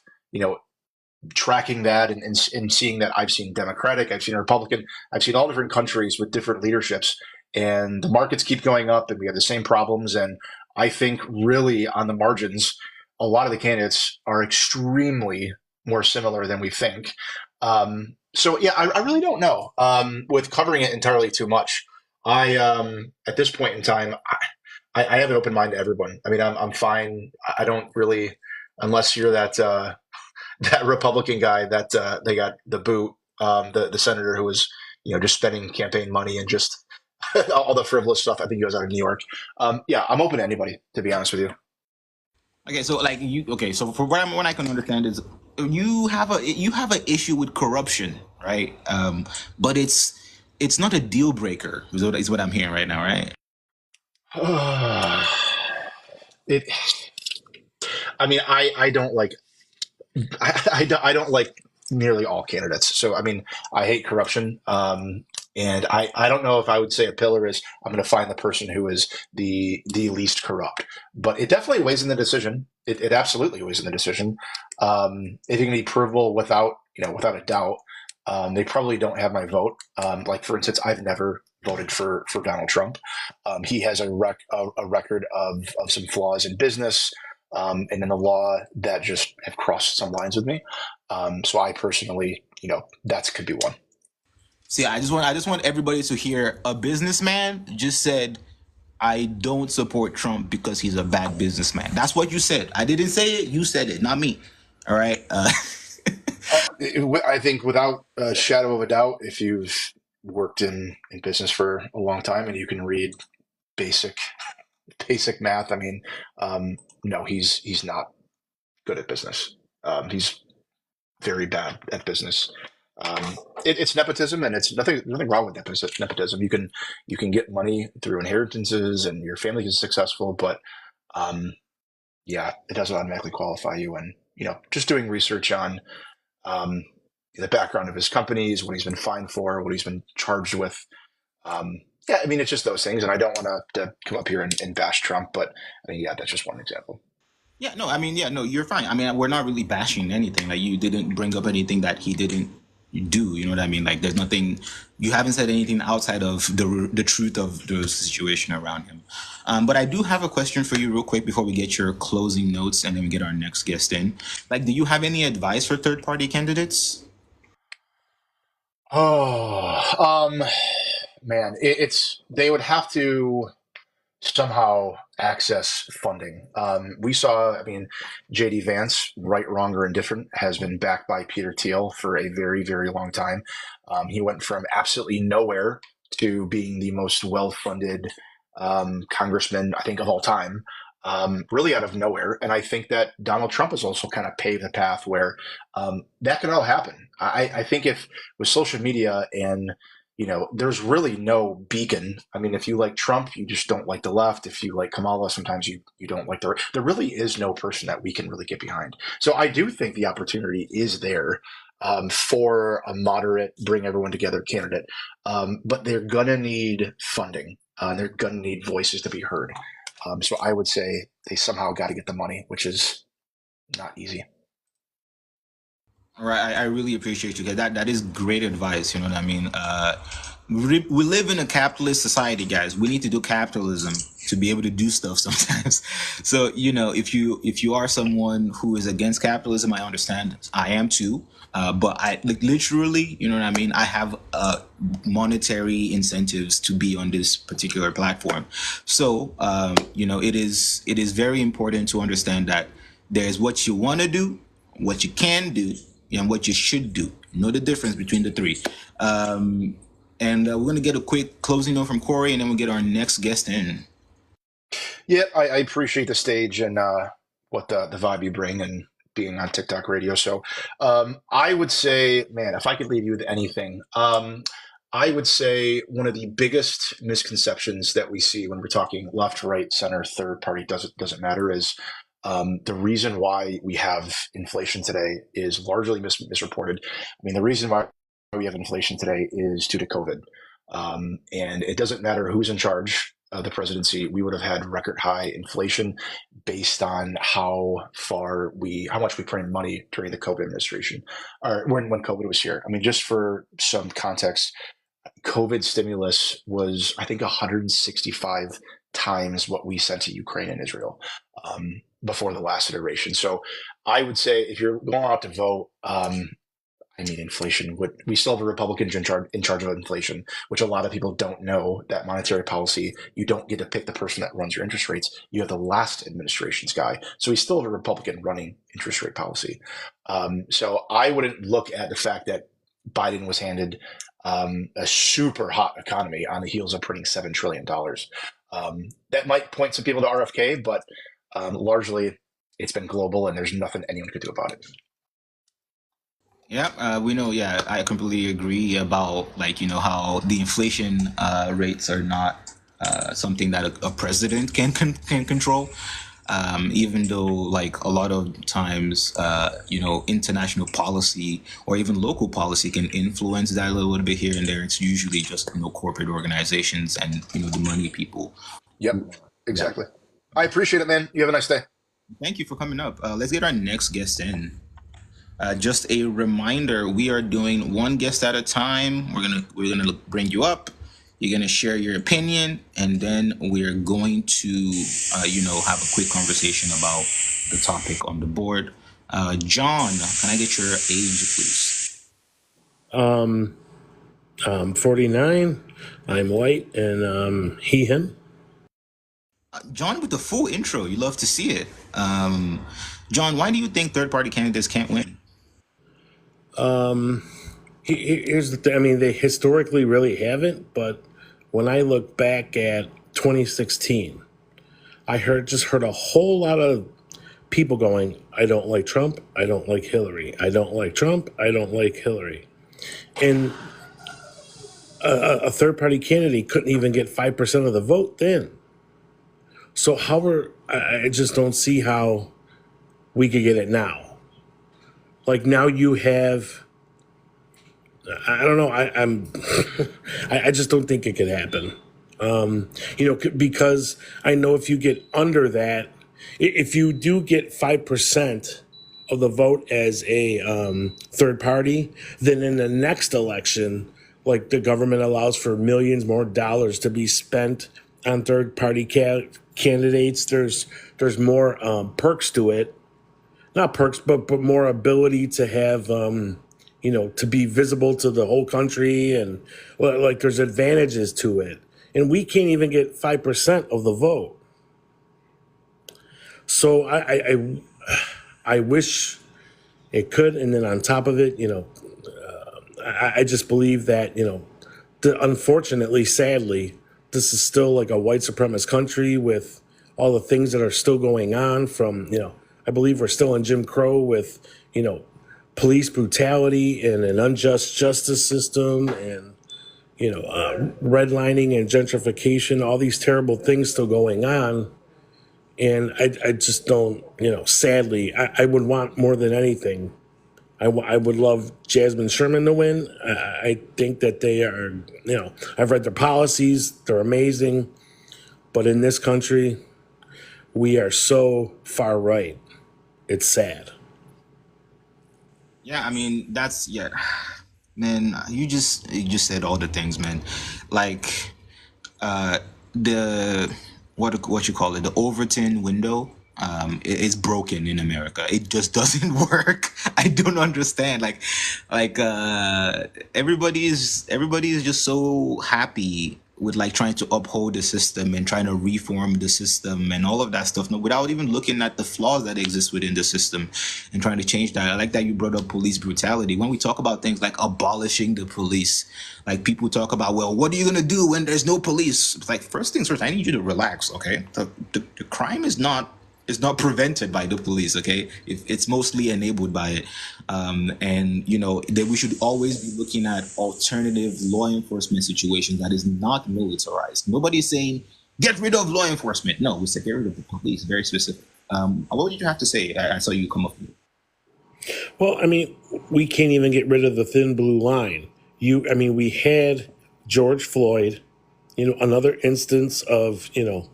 tracking that and seeing that I've seen Democratic, I've seen Republican, I've seen all different countries with different leaderships, and the markets keep going up and we have the same problems. And I think really on the margins, a lot of the candidates are extremely more similar than we think. So yeah, I really don't know. With covering it entirely too much, at this point in time, I have an open mind to everyone. I mean, I'm fine. I don't really, unless you're that that Republican guy that they got the boot, the senator who was just spending campaign money and just all the frivolous stuff. I think he goes out of New York. Yeah, I'm open to anybody, to be honest with you. Okay, so like so for what I can understand is you have an issue with corruption, right? But it's not a deal breaker, is what I'm hearing right now, right? it. I mean, I don't like. I don't like nearly all candidates. So I mean, I hate corruption. And I don't know if I would say a pillar is I'm going to find the person who is the least corrupt, but it definitely weighs in the decision. It absolutely weighs in the decision. It can be provable without a doubt. They probably don't have my vote. Like for instance, I've never voted for Donald Trump. He has a record of some flaws in business. And in the law that just have crossed some lines with me. So I personally, that could be one. See, I just want everybody to hear a businessman just said, I don't support Trump because he's a bad businessman. That's what you said. I didn't say it. You said it, not me. All right. I think without a shadow of a doubt, if you've worked in business for a long time and you can read basic math, I mean, no, he's not good at business. He's very bad at business. It's nepotism, and it's nothing wrong with nepotism. You can get money through inheritances, and your family is successful, but yeah, it doesn't automatically qualify you. And just doing research on the background of his companies, what he's been fined for, what he's been charged with. Yeah, I mean, it's just those things. And I don't want to come up here and bash Trump, but I mean, yeah, that's just one example. Yeah, no, I mean, yeah, no, you're fine. I mean, we're not really bashing anything. Like, you didn't bring up anything that he didn't do. You know what I mean? Like, there's nothing. You haven't said anything outside of the truth of the situation around him. But I do have a question for you, real quick, before we get your closing notes and then we get our next guest in. Like, do you have any advice for third party candidates? Oh, man, it's they would have to somehow access funding. We saw, I mean, JD Vance, right, wrong, or indifferent, has been backed by Peter Thiel for a very, very long time. He went from absolutely nowhere to being the most well-funded congressman, I think, of all time, really out of nowhere. And I think that Donald Trump has also kind of paved the path where that could all happen. I think if with social media and there's really no beacon. I mean, if you like Trump, you just don't like the left. If you like Kamala, sometimes you don't like the. There really is no person that we can really get behind. So I do think the opportunity is there for a moderate, bring everyone together candidate, but they're gonna need funding. They're gonna need voices to be heard. So I would say they somehow got to get the money, which is not easy. All right, I really appreciate you, guys. That is great advice. You know what I mean? We live in a capitalist society, guys. We need to do capitalism to be able to do stuff sometimes. So if you are someone who is against capitalism, I understand. I am too. But I like literally, you know what I mean? I have monetary incentives to be on this particular platform. So it is very important to understand that there's what you want to do, what you can do, and what you should do. Know the difference between the three. And we're going to get a quick closing note from Corey, and then we'll get our next guest in. Yeah, I appreciate the stage and what the vibe you bring and being on TikTok radio. So I would say, man, if I could leave you with anything, I would say one of the biggest misconceptions that we see when we're talking left, right, center, third party doesn't matter is the reason why we have inflation today is largely misreported. I mean, the reason why we have inflation today is due to COVID. And it doesn't matter who's in charge of the presidency. We would have had record high inflation based on how much we printed money during the COVID administration or when COVID was here. I mean, just for some context, COVID stimulus was, I think, 165 times what we sent to Ukraine and Israel before the last iteration. So I would say if you're going out to vote, I mean, inflation we still have a Republican in charge of inflation, which a lot of people don't know that monetary policy, you don't get to pick the person that runs your interest rates. You have the last administration's guy. So we still have a Republican running interest rate policy. So I wouldn't look at the fact that Biden was handed a super hot economy on the heels of printing $7 trillion. That might point some people to RFK, but largely it's been global and there's nothing anyone could do about it. Yeah, we know. Yeah, I completely agree about how the inflation rates are not something that a president can control. Even though a lot of times international policy or even local policy can influence that a little bit here and there. It's usually just corporate organizations and the money people. Yep, exactly. I appreciate it, man. You have a nice day. Thank you for coming up. Let's get our next guest in. Just a reminder, we are doing one guest at a time. We're gonna bring you up. You're gonna share your opinion, and then we're going to have a quick conversation about the topic on the board. John, can I get your age, please? I'm 49. I'm white, and he, him. John, with the full intro, you love to see it. John, why do you think third-party candidates can't win? Here's the thing. I mean, they historically really haven't, but when I look back at 2016, I heard a whole lot of people going, I don't like Trump, I don't like Hillary. I don't like Trump, I don't like Hillary. And a third-party candidate couldn't even get 5% of the vote then. So I just don't see how we could get it now. Like now you have, I don't know. I'm, I just don't think it could happen. Because I know if you get under that, if you do get 5% of the vote as a third party, then in the next election, like the government allows for millions more dollars to be spent on third party candidates. There's more perks to it, not perks, but more ability to have to be visible to the whole country, and like there's advantages to it. And we can't even get 5% of the vote. So I wish it could. And then on top of it, I just believe that, unfortunately, sadly, this is still like a white supremacist country with all the things that are still going on from, I believe we're still in Jim Crow with, police brutality and an unjust justice system and, redlining and gentrification, all these terrible things still going on. And I just don't, sadly, I would want more than anything. I would love Jasmine Sherman to win. I think that they are, I've read their policies. They're amazing. But in this country, we are so far right. It's sad. Yeah, I mean that's yeah, man. You just said all the things, man. Like the what you call it, the Overton window. Is broken in America. It just doesn't work. I don't understand. Everybody is just so happy with like trying to uphold the system and trying to reform the system and all of that stuff, no, without even looking at the flaws that exist within the system and trying to change that. I like that you brought up police brutality. When we talk about things like abolishing the police, like people talk about, well, what are you gonna do when there's no police? It's like, first things first, I need you to relax, okay? The crime is not prevented by the police, okay? It's mostly enabled by it. And that we should always be looking at alternative law enforcement situations that is not militarized. Nobody's saying get rid of law enforcement. No, we said get rid of the police. Very specific. What did you have to say? I saw you come up with it. Well, I mean, we can't even get rid of the thin blue line. We had George Floyd, another instance of, an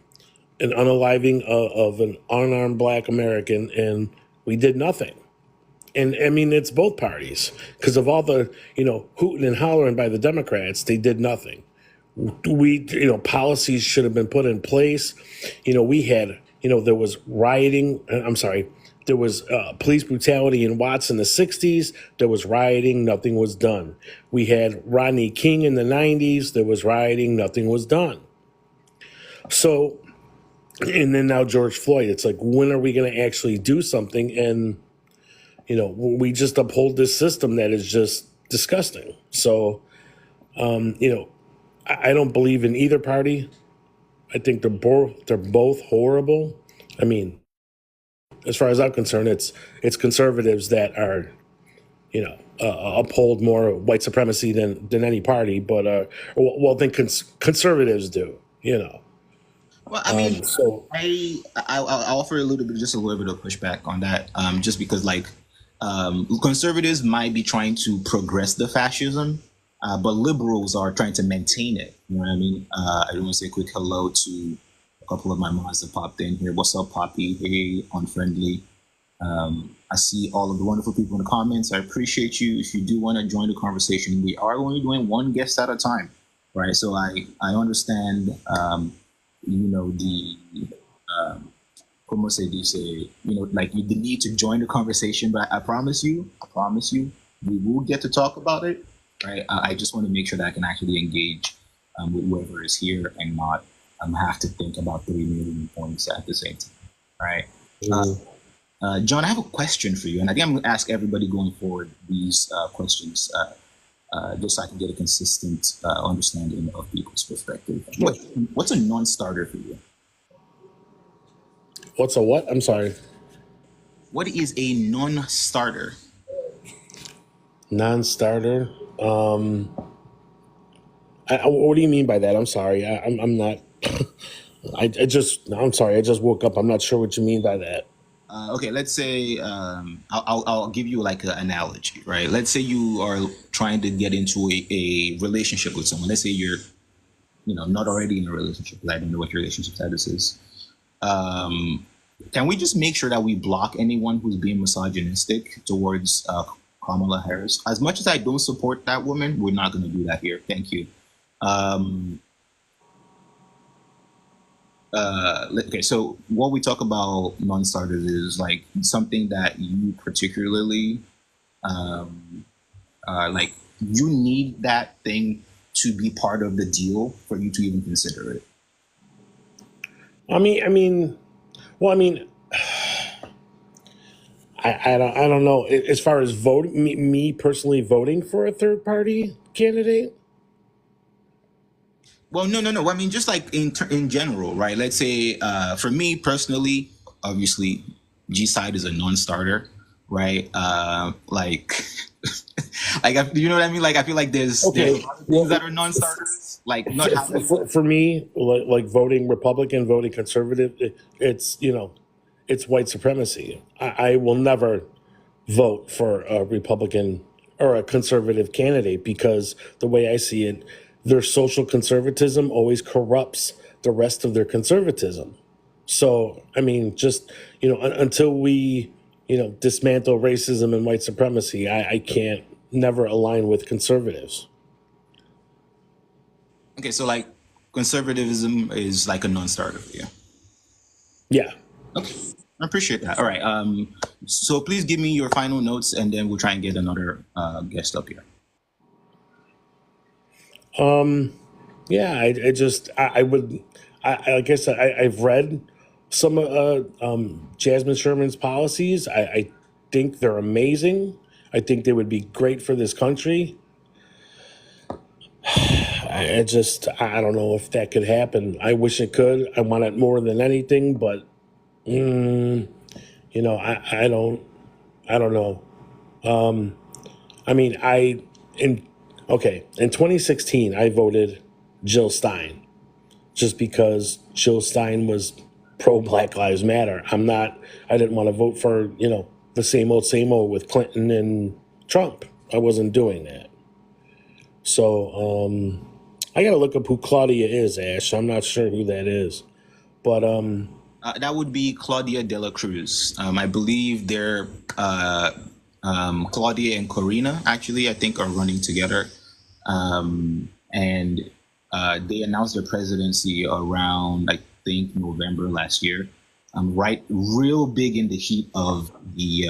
unaliving of an unarmed Black American, and we did nothing. And I mean, it's both parties because of all the, hooting and hollering by the Democrats, they did nothing. Policies should have been put in place. We had, there was rioting. There was police brutality in Watts in the 60s. There was rioting. Nothing was done. We had Rodney King in the 90s. There was rioting. Nothing was done. So, and then now George Floyd. It's like, when are we going to actually do something? And, we just uphold this system that is just disgusting. So, I don't believe in either party. I think they're both horrible. I mean, as far as I'm concerned, it's conservatives that are, uphold more white supremacy than any party. But then conservatives do. Well, I mean, So I'll offer just a little bit of pushback on that, just because conservatives might be trying to progress the fascism, but liberals are trying to maintain it. You know what I mean? I want to say a quick hello to a couple of my mods that popped in here. What's up, Poppy? Hey, Unfriendly. I see all of the wonderful people in the comments. I appreciate you. If you do want to join the conversation, we are only doing one guest at a time, right? So I understand, the como se dice, the need to join the conversation, but I promise you, we will get to talk about it, right? I just want to make sure that I can actually engage with whoever is here and not have to think about 3 million points at the same time, right? John, I have a question for you, and I think I'm going to ask everybody going forward these questions just so I can get a consistent understanding of people's perspective. What's a non-starter for you? what's a what? I'm sorry. What is a non-starter? Non-starter. What do you mean by that? I'm sorry. I'm not. I'm sorry. I just woke up. I'm not sure what you mean by that. Okay, let's say I'll give you like an analogy, right? Let's say you are trying to get into a relationship with someone. Let's say you're, not already in a relationship. 'Cause I don't know what your relationship status is. Um, can we just make sure that we block anyone who's being misogynistic towards Kamala Harris? As much as I don't support that woman, we're not going to do that here. Thank you. Um, okay, so what we talk about non-starters is like something that you particularly like. You need that thing to be part of the deal for you to even consider it. Well, I don't know. As far as voting, me personally voting for a third party candidate. Well, no, no, no. I mean, just like in general, right? Let's say, for me personally, obviously, G side is a non-starter, right? Like, you know what I mean? Like, I feel like there's a Okay, lot of things that well, are non-starters, like not having. for me, like voting Republican, voting conservative, it's it's white supremacy. I will never vote for a Republican or a conservative candidate because the way I see it, their social conservatism always corrupts the rest of their conservatism. So, just, until we, dismantle racism and white supremacy, I can't never align with conservatives. Okay, so like conservatism is like a non-starter for you. Yeah. Okay, I appreciate that. All right. So please give me your final notes, and then we'll try and get another guest up here. Yeah, I would, like I said, I've read some Jasmine Sherman's policies. I think they're amazing. I think they would be great for this country. I don't know if that could happen. I wish it could. I want it more than anything, but I don't know. I mean, I in okay in 2016 I voted Jill Stein just because Jill Stein was pro Black Lives Matter. I didn't want to vote for the same old with Clinton and Trump. I wasn't doing that. So I gotta look up who Claudia is, Ash. I'm not sure who that is, but That would be Claudia de la Cruz. I believe they're Claudia and Corina, actually, I think, are running together. And they announced their presidency around, I think, November last year. Right, real big in the heat of the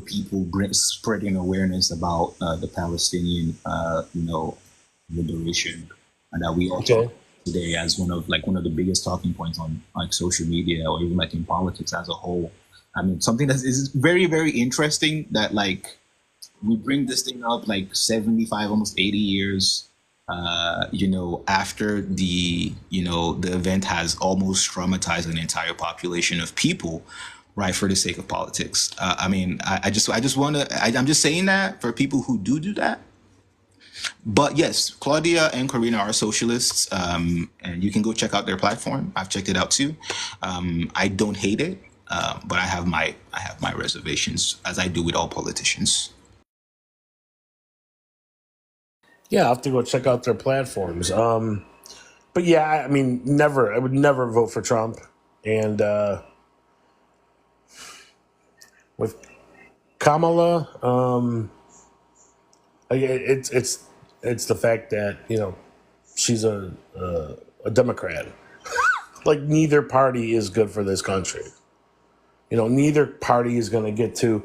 people spreading awareness about the Palestinian, liberation, and that we all talk okay. today as one of the biggest talking points on like social media or even like in politics as a whole. I mean, something that is very, very interesting that like we bring this thing up like 75, almost 80 years, after the event has almost traumatized an entire population of people, right, for the sake of politics. I mean, I just want to, I'm just saying that for people who do that. But yes, Claudia and Karina are socialists, and you can go check out their platform. I've checked it out too. I don't hate it, but I have my reservations, as I do with all politicians. Yeah, I'll have to go check out their platforms. But yeah, never. I would never vote for Trump, and with Kamala, it's the fact that she's a Democrat. Like neither party is good for this country. Neither party is going to get to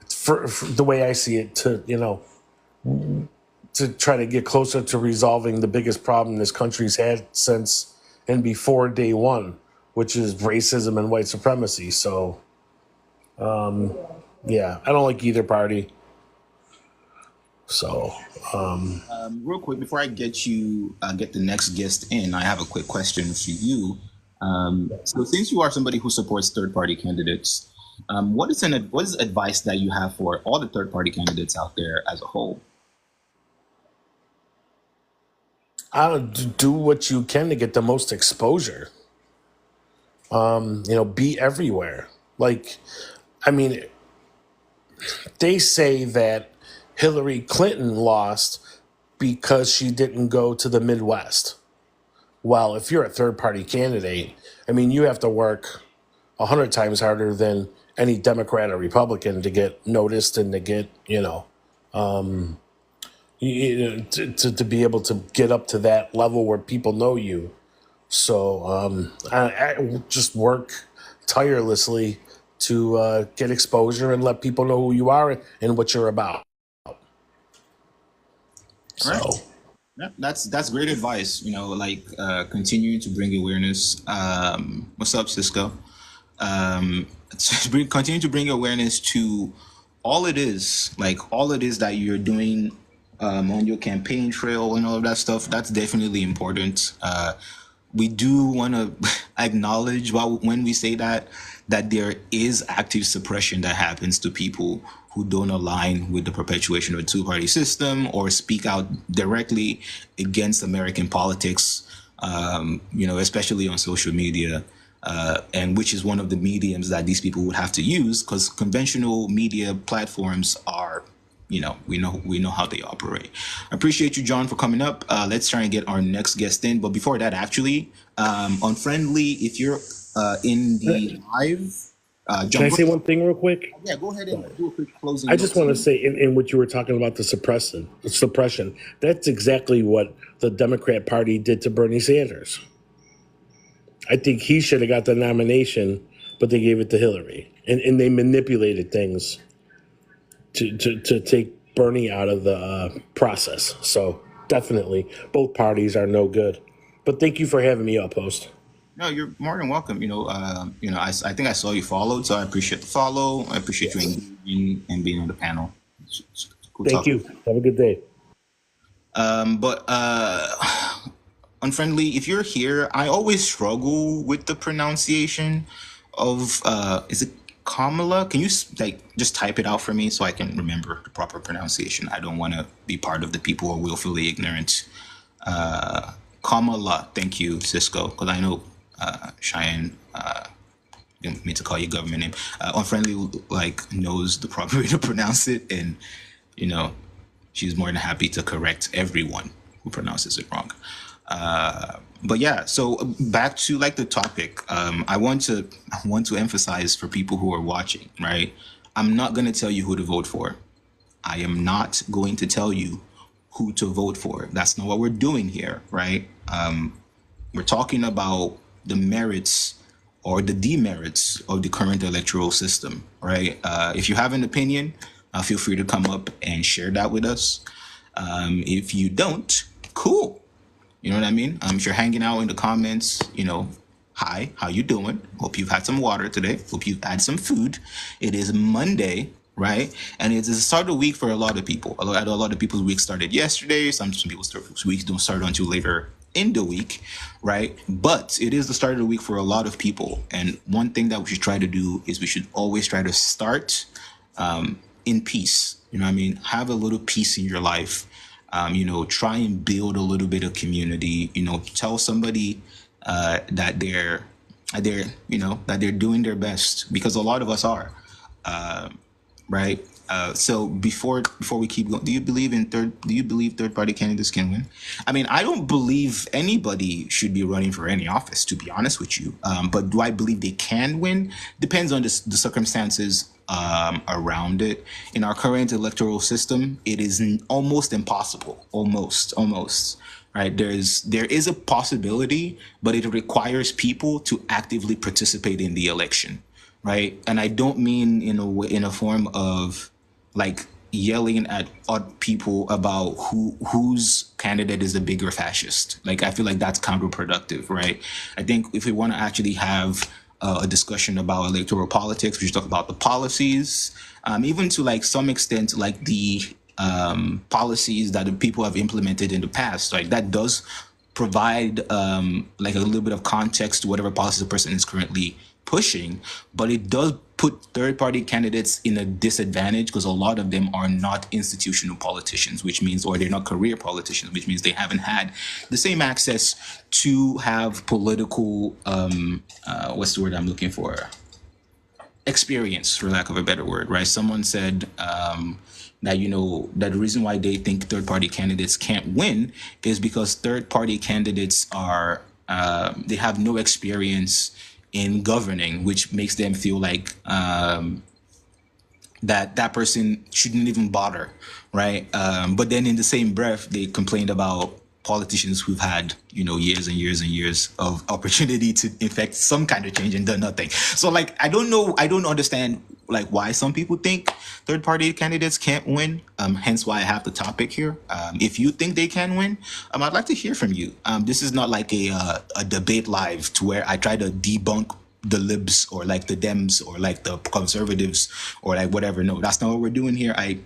for the way I see it to try to get closer to resolving the biggest problem this country's had since and before day one, which is racism and white supremacy. So yeah, I don't like either party. So Real quick, before I get the next guest in, I have a quick question for you. So, since you are somebody who supports third-party candidates, what is advice that you have for all the third-party candidates out there as a whole? I don't do what you can to get the most exposure. be everywhere. Like, I mean, they say that Hillary Clinton lost because she didn't go to the Midwest. Well, if you're a third party candidate, I mean, you have to work 100 times harder than any Democrat or Republican to get noticed and to get, to be able to get up to that level where people know you. So I just work tirelessly to get exposure and let people know who you are and what you're about. All right. So Yeah, that's great advice. Continue to bring awareness. What's up, Cisco? Continue to bring awareness to all it is, that you're doing on your campaign trail and all of that stuff. That's definitely important. We do want to acknowledge when we say that there is active suppression that happens to people who don't align with the perpetuation of a two-party system or speak out directly against American politics, especially on social media, and which is one of the mediums that these people would have to use, because conventional media platforms are, we know how they operate. I appreciate you, John, for coming up. Let's try and get our next guest in. But before that, actually, Unfriendly, if you're in the live, John, can I say one thing real quick? yeah, go ahead and do a quick closing. I just want to say, in what you were talking about, the suppression, that's exactly what the Democrat Party did to Bernie Sanders. I think he should have got the nomination, but they gave it to Hillary. And they manipulated things to take Bernie out of the process. So definitely, both parties are no good. But thank you for having me up, host. No, you're more than welcome. I think I saw you followed, so I appreciate the follow. I appreciate you engaging and being on the panel. It's cool Thank talking. you. Have a good day. But Unfriendly, if you're here, I always struggle with the pronunciation of is it Kamala? Can you just type it out for me so I can remember the proper pronunciation? I don't want to be part of the people who are willfully ignorant. Kamala, thank you, Cisco, because I know Cheyenne didn't mean to call you government name. Unfriendly knows the proper way to pronounce it, and she's more than happy to correct everyone who pronounces it wrong. But yeah, so back to the topic. I want to emphasize for people who are watching, right? I'm not going to tell you who to vote for. I am not going to tell you who to vote for. That's not what we're doing here, right? We're talking about the merits or the demerits of the current electoral system, right? If you have an opinion, feel free to come up and share that with us. If you don't, cool. You know what I mean? If you're hanging out in the comments, hi, how you doing? Hope you've had some water today. Hope you've had some food. It is Monday, right? And it's the start of the week for a lot of people. A lot of people's week started yesterday. Some people's weeks don't start until later in the week, right? But it is the start of the week for a lot of people. And one thing that we should try to do is we should always try to start in peace. You know what I mean? Have a little peace in your life. Try and build a little bit of community. Tell somebody that they're doing their best, because a lot of us are, right? So before we keep going, do you believe third party candidates can win? I mean, I don't believe anybody should be running for any office, to be honest with you. But do I believe they can win? Depends on the circumstances around it. In our current electoral system, it is almost impossible. Almost. Right? There is a possibility, but it requires people to actively participate in the election. Right? And I don't mean in a form of yelling at people about whose candidate is the bigger fascist. I feel like that's counterproductive, right? I think if we want to actually have a discussion about electoral politics, we should talk about the policies, even to some extent, the policies that the people have implemented in the past. That does provide a little bit of context to whatever policies the person is currently pushing, but it does put third party candidates in a disadvantage because a lot of them are not institutional politicians, which means, or they're not career politicians, which means they haven't had the same access to have political, what's the word I'm looking for? Experience, for lack of a better word, right? Someone said that, that the reason why they think third party candidates can't win is because third party candidates are, they have no experience in governing, which makes them feel like that person shouldn't even bother, right? But then in the same breath, they complained about politicians who've had, years and years and years of opportunity to effect some kind of change and done nothing. So like, I don't understand like why some people think third party candidates can't win. Hence why I have the topic here. If you think they can win, I'd like to hear from you. This is not like a debate live to where I try to debunk the libs or like the Dems or like the conservatives or like whatever. No, that's not what we're doing here. I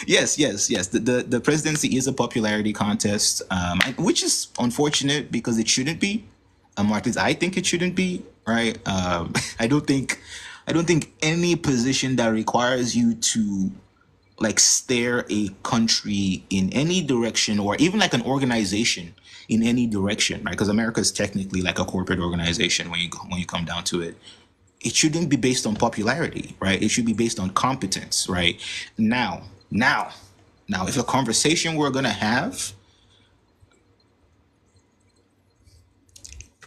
yes. The presidency is a popularity contest, which is unfortunate because it shouldn't be. Marcus, I think it shouldn't be, right? I don't think any position that requires you to like steer a country in any direction or even like an organization in any direction, right? Because America is technically like a corporate organization when you come down to it. It shouldn't be based on popularity, right? It should be based on competence, right? Now, if a conversation we're gonna have,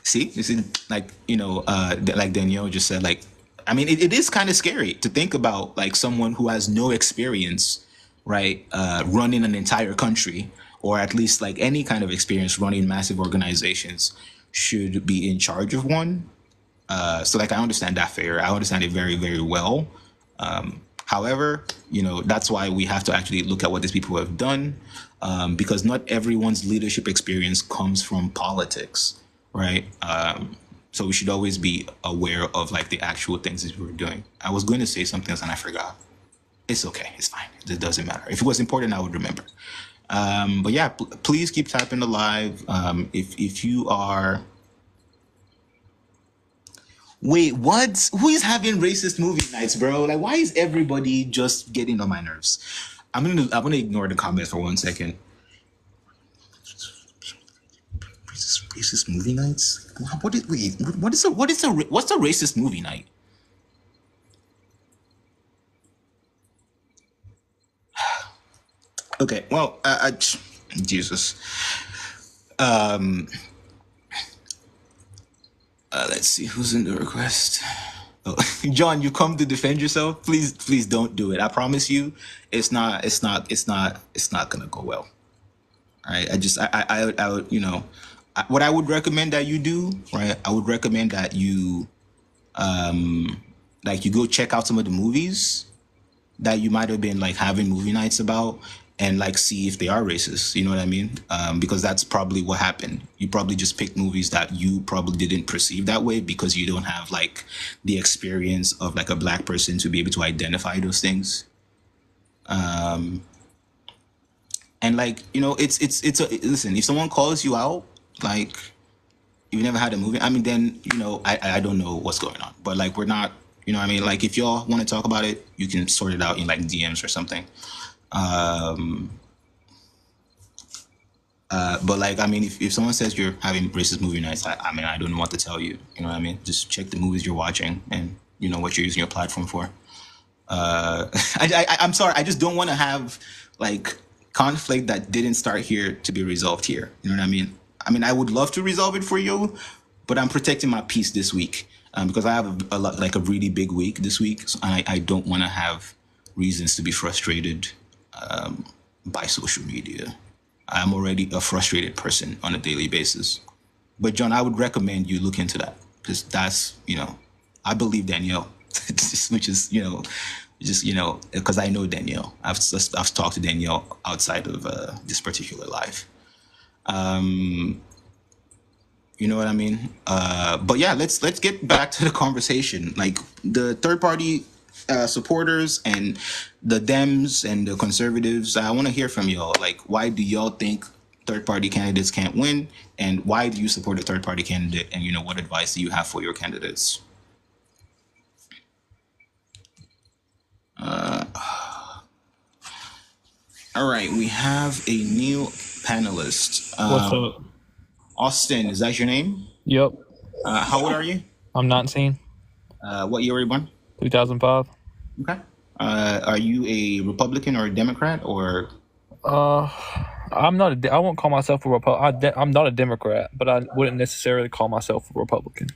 see, this is like like Danielle just said, like, I mean, it is kind of scary to think about like someone who has no experience, right, running an entire country, or at least like any kind of experience running massive organizations, should be in charge of one. So like I understand that fear. I understand it very, very well. However, that's why we have to actually look at what these people have done, because not everyone's leadership experience comes from politics, right? So we should always be aware of like the actual things that we're doing. I was going to say something else and I forgot. It's okay. It's fine. It doesn't matter. If it was important, I would remember. But yeah, please keep tapping the live. If you are, wait, what? Who is having racist movie nights, bro? Like, why is everybody just getting on my nerves? I'm gonna ignore the comments for 1 second. Racist movie nights? What's a racist movie night? Okay, well, Jesus. Let's see who's in the request. Oh, John, you come to defend yourself. Please don't do it. I promise you, it's not gonna go well. All right. I would, what I would recommend that you do, right? I would recommend that you, like, you go check out some of the movies that you might have been like having movie nights about, and like see if they are racist. You know what I mean? Because that's probably what happened. You probably just picked movies that you probably didn't perceive that way because you don't have like the experience of like a black person to be able to identify those things. And like, listen, if someone calls you out, like, you've never had a movie, I mean, then, I don't know what's going on. But like, we're not, what I mean? Like, if y'all want to talk about it, you can sort it out in like DMs or something. But like, I mean, if someone says you're having racist movie nights, I mean, I don't know what to tell you. You know what I mean? Just check the movies you're watching and what you're using your platform for. I'm sorry, I just don't want to have like conflict that didn't start here to be resolved here. You know what I mean? I mean, I would love to resolve it for you, but I'm protecting my peace this week because I have a really big week this week. So I don't want to have reasons to be frustrated by social media. I'm already a frustrated person on a daily basis. But John, I would recommend you look into that because that's, I believe Danielle, which is, because I know Danielle. I've talked to Danielle outside of this particular live. You know what I mean? But yeah, let's get back to the conversation. Like the third party supporters and the Dems and the conservatives, I want to hear from y'all. Like, why do y'all think third party candidates can't win? And why do you support a third party candidate? And what advice do you have for your candidates? All right, we have a new panelist. What's up? Austin, is that your name? Yep. How old are you? I'm 19, What year were you born? 2005. Okay. Are you a Republican or a Democrat or? Uh, I'm not. I won't call myself a Republican. I'm not a Democrat, but I wouldn't necessarily call myself a Republican.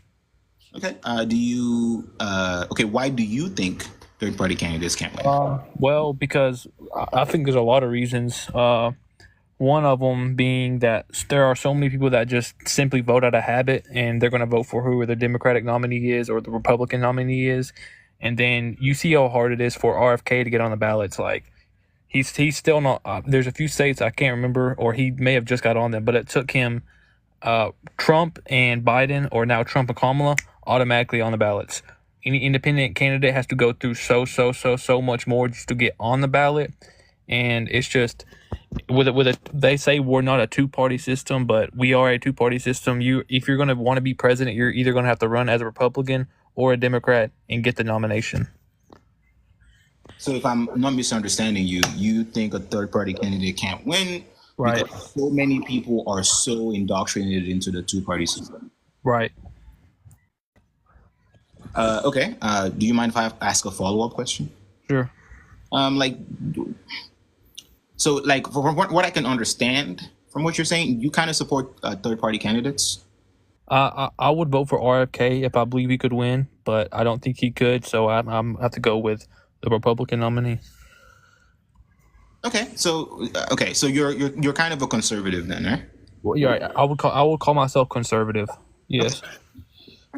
Okay. Do you? Okay. Why do you think third-party candidates can't win? Well, because I think there's a lot of reasons. One of them being that there are so many people that just simply vote out of habit, and they're going to vote for whoever the Democratic nominee is or the Republican nominee is, and then you see how hard it is for RFK to get on the ballots. Like he's still not. There's a few states I can't remember, or he may have just got on them, but it took him Trump and Biden, or now Trump and Kamala, automatically on the ballots. Any independent candidate has to go through so much more just to get on the ballot, and it's just they say we're not a two-party system, but we are a two-party system. If you're going to want to be president, you're either going to have to run as a Republican or a Democrat and get the nomination. So if I'm not misunderstanding you, you think a third-party candidate can't win Right. because so many people are so indoctrinated into the two-party system. Right. Okay. Do you mind if I ask a follow-up question? Sure. Like, so like from what I can understand from what you're saying, you kind of support third-party candidates. I would vote for RFK if I believe he could win, but I don't think he could, so I have to go with the Republican nominee. Okay. So you're kind of a conservative then, right? Well, you're right. I would call myself conservative. Yes.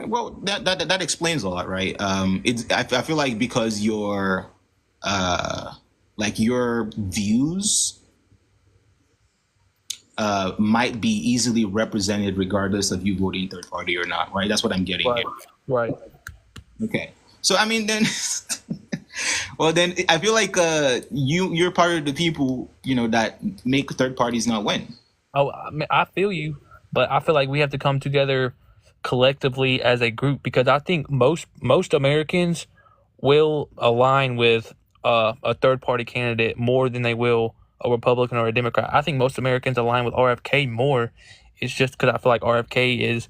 Well, that explains a lot, right? I feel like because your views might be easily represented regardless of you voting third party or not, right? That's what I'm getting Right. here. Right. Okay. So I mean then well then I feel like you're part of the people, that make third parties not win. Oh, I mean, I feel you, but I feel like we have to come together collectively as a group, because I think most Americans will align with a third party candidate more than they will a Republican or a Democrat. I think most Americans align with RFK more. It's just because I feel like RFK is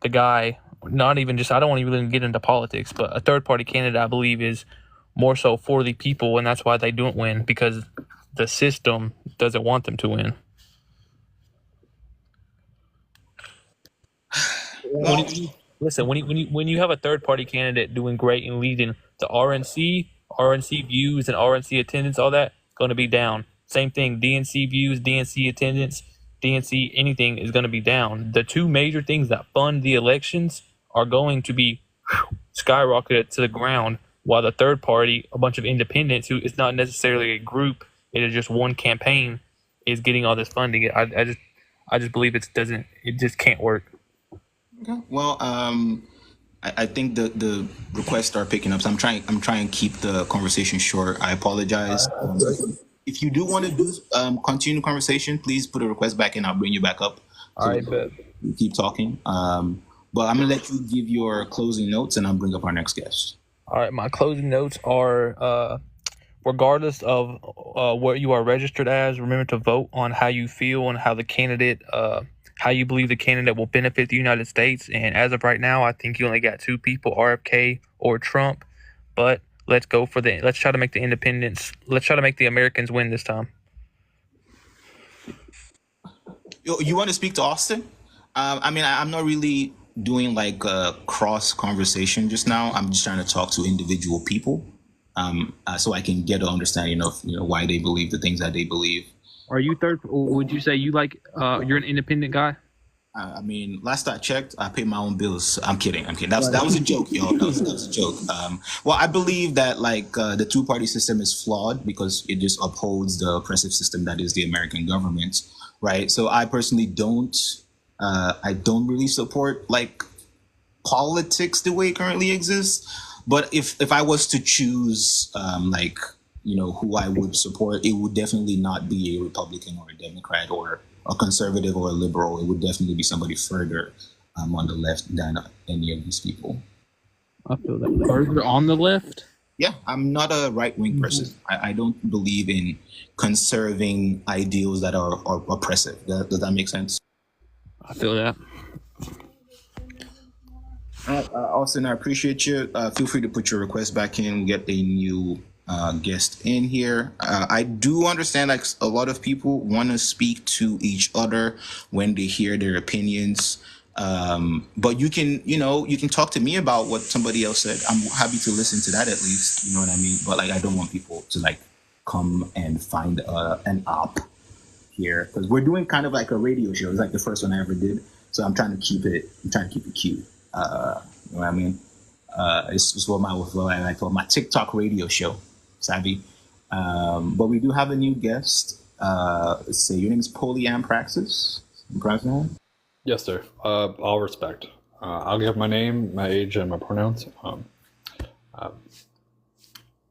the guy. Not even just, I don't want to even get into politics, but a third party candidate I believe is more so for the people, and that's why they don't win, because the system doesn't want them to win. Well, When you have a third party candidate doing great and leading, the RNC views and RNC attendance, all that going to be down. Same thing, DNC views, DNC attendance, DNC anything is going to be down. The two major things that fund the elections are going to be skyrocketed to the ground, while the third party, a bunch of independents who it's not necessarily a group, it is just one campaign, is getting all this funding. I just believe it just can't work. okay. Well, I think the requests are picking up, so I'm trying to keep the conversation short. I apologize. If you do want to do continue the conversation, please put a request back in. I'll bring you back up. All right, bet. We keep talking. But I'm gonna let you give your closing notes, and I'll bring up our next guest. All right, my closing notes are regardless of what you are registered as, remember to vote on how you feel and how the candidate, how you believe the candidate will benefit the United States. And as of right now, I think you only got two people, RFK or Trump. But let's try to make the independents, let's try to make the Americans win this time. You want to speak to Austin? I'm not really doing like a cross conversation just now. I'm just trying to talk to individual people, so I can get an understanding of why they believe the things that they believe. Are you third? Would you say you're an independent guy? Last I checked, I pay my own bills. I'm kidding. That was a joke, y'all. That was a joke. Well, I believe that the two-party system is flawed because it just upholds the oppressive system that is the American government, right? So I personally don't really support politics the way it currently exists. But if I was to choose who I would support, it would definitely not be a Republican or a Democrat or a conservative or a liberal. It would definitely be somebody further on the left than any of these people. I feel that. Further on the left? Yeah, I'm not a right wing person. I don't believe in conserving ideals that are oppressive. Does that make sense? I feel that. Austin, I appreciate you. Feel free to put your request back in. Get a new guest in here. I do understand like a lot of people want to speak to each other when they hear their opinions. But you can talk to me about what somebody else said. I'm happy to listen to that at least. You know what I mean? But like, I don't want people to like come and find an op here because we're doing kind of like a radio show. It's like the first one I ever did, so I'm trying to keep it. Cute. You know what I mean? It's what I like call my TikTok radio show, savvy. But we do have a new guest. Let's say your name is Polyam Praxis. Yes, sir. All respect. I'll give my name, my age, and my pronouns.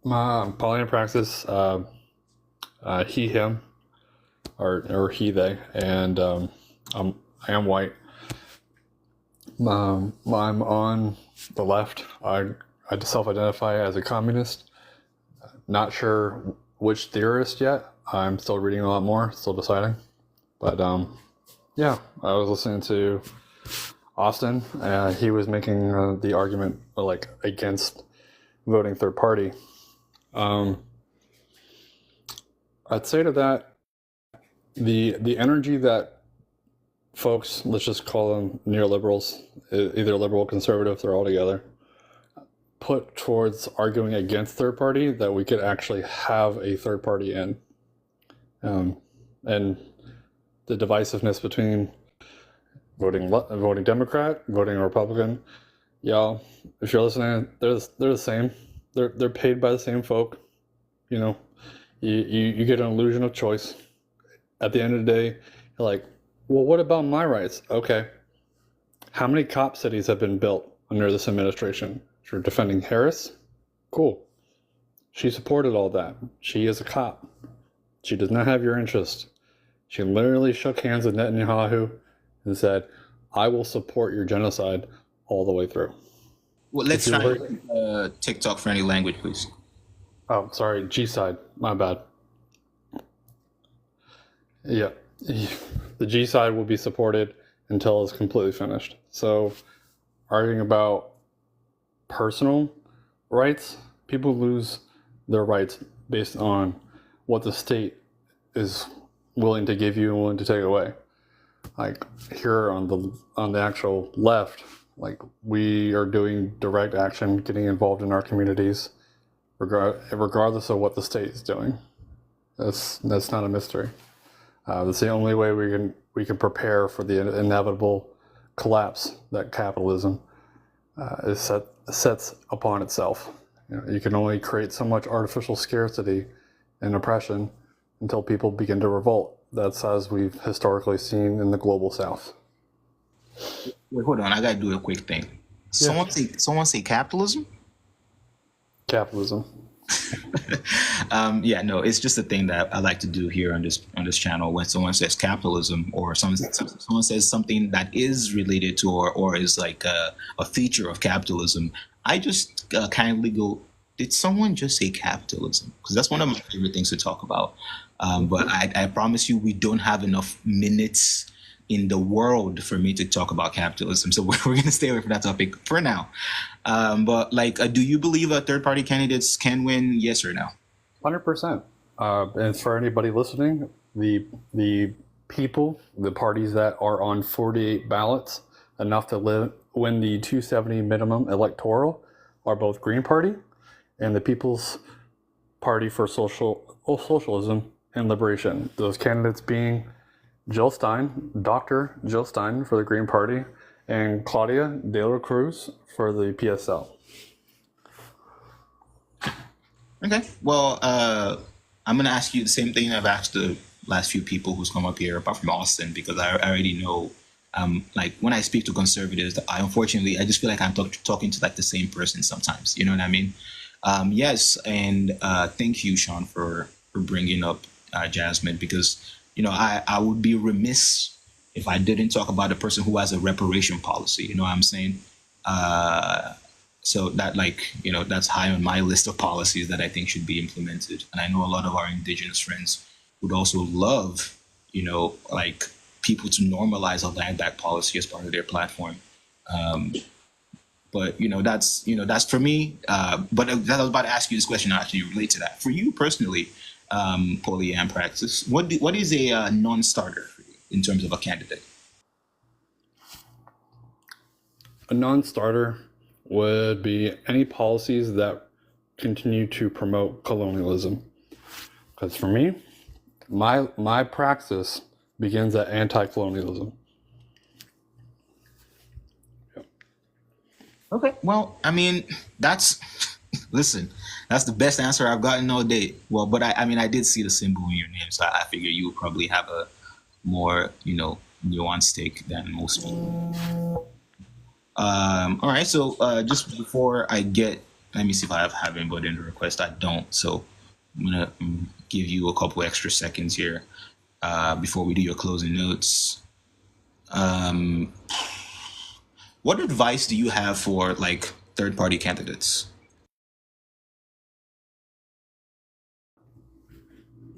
My Polyam Praxis, he, him, or he, they, and I am white. I'm on the left. I self-identify as a communist. Not sure which theorist yet. I'm still reading a lot more, still deciding. But yeah, I was listening to Austin. He was making the argument like against voting third party. I'd say to that, the energy that folks, let's just call them neoliberals, either liberal, conservative, they're all together, put towards arguing against third party, that we could actually have a third party in. And the divisiveness between voting Democrat, voting Republican, y'all, if you're listening, they're the same. They're paid by the same folk. You know, you get an illusion of choice. At the end of the day, you're like, well, what about my rights? Okay. How many cop cities have been built under this administration? If you're defending Harris, cool. She supported all that. She is a cop. She does not have your interest. She literally shook hands with Netanyahu and said, I will support your genocide all the way through. Well, let's try TikTok friendly language, please. Oh, sorry, G-side. My bad. Yeah. The G side will be supported until it's completely finished. So, arguing about personal rights, people lose their rights based on what the state is willing to give you and willing to take away. Like here on the actual left, like we are doing direct action, getting involved in our communities, regardless of what the state is doing. That's not a mystery. That's the only way we can prepare for the inevitable collapse that capitalism sets upon itself. You can only create so much artificial scarcity and oppression until people begin to revolt. That's as we've historically seen in the global South. Wait, hold on. I gotta do a quick thing. Yeah. Someone say capitalism? Capitalism. Yeah, no, it's just a thing that I like to do here on this channel. When someone says capitalism or someone says something that is related to or is like a feature of capitalism, I just kindly go, did someone just say capitalism? Because that's one of my favorite things to talk about. But I promise you, we don't have enough minutes in the world for me to talk about capitalism. So we're going to stay away from that topic for now. But like, do you believe that third-party candidates can win? Yes or no? 100%. And for anybody listening, the people, the parties that are on 48 ballots, enough to win the 270 minimum electoral, are both Green Party and the People's Party for Socialism and Liberation. Those candidates being Jill Stein, Dr. Jill Stein for the Green Party, and Claudia De La Cruz for the PSL. Okay. Well, I'm going to ask you the same thing I've asked the last few people who's come up here, apart from Austin, because I already know, like when I speak to conservatives, unfortunately, I just feel like I'm talking to like the same person sometimes. You know what I mean? Yes. And thank you, Sean, for bringing up Jasmine, because, you know, I would be remiss if I didn't talk about a person who has a reparation policy. You know what I'm saying? So that, like, that's high on my list of policies that I think should be implemented. And I know a lot of our indigenous friends would also love, like, people to normalize a land back policy as part of their platform. But that's for me. But I was about to ask you this question actually relate to that. For you personally, polyam practice, what is a non-starter for you in terms of a candidate? A non-starter would be any policies that continue to promote colonialism. Because for me, my praxis begins at anti-colonialism. Okay. Well, I mean, that's listen, that's the best answer I've gotten all day. Well, but I mean, I did see the symbol in your name, so I figure you would probably have a more, nuanced take than most people. All right. So just before I get, let me see if I have anybody in the request. I don't. So I'm gonna give you a couple extra seconds here before we do your closing notes. What advice do you have for like third-party candidates?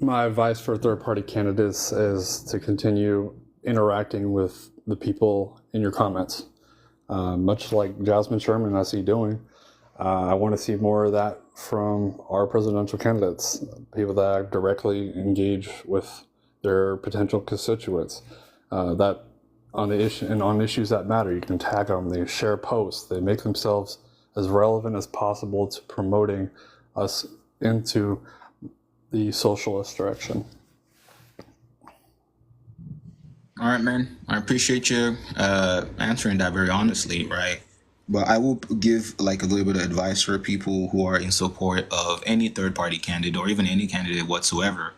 My advice for third-party candidates is to continue interacting with the people in your comments. Much like Jasmine Sherman I see doing, I want to see more of that from our presidential candidates, people that directly engage with their potential constituents. That on the issue and on issues that matter, you can tag them. They share posts. They make themselves as relevant as possible to promoting us into the socialist direction. All right, man. I appreciate you answering that very honestly, right? But I will give like a little bit of advice for people who are in support of any third-party candidate or even any candidate whatsoever,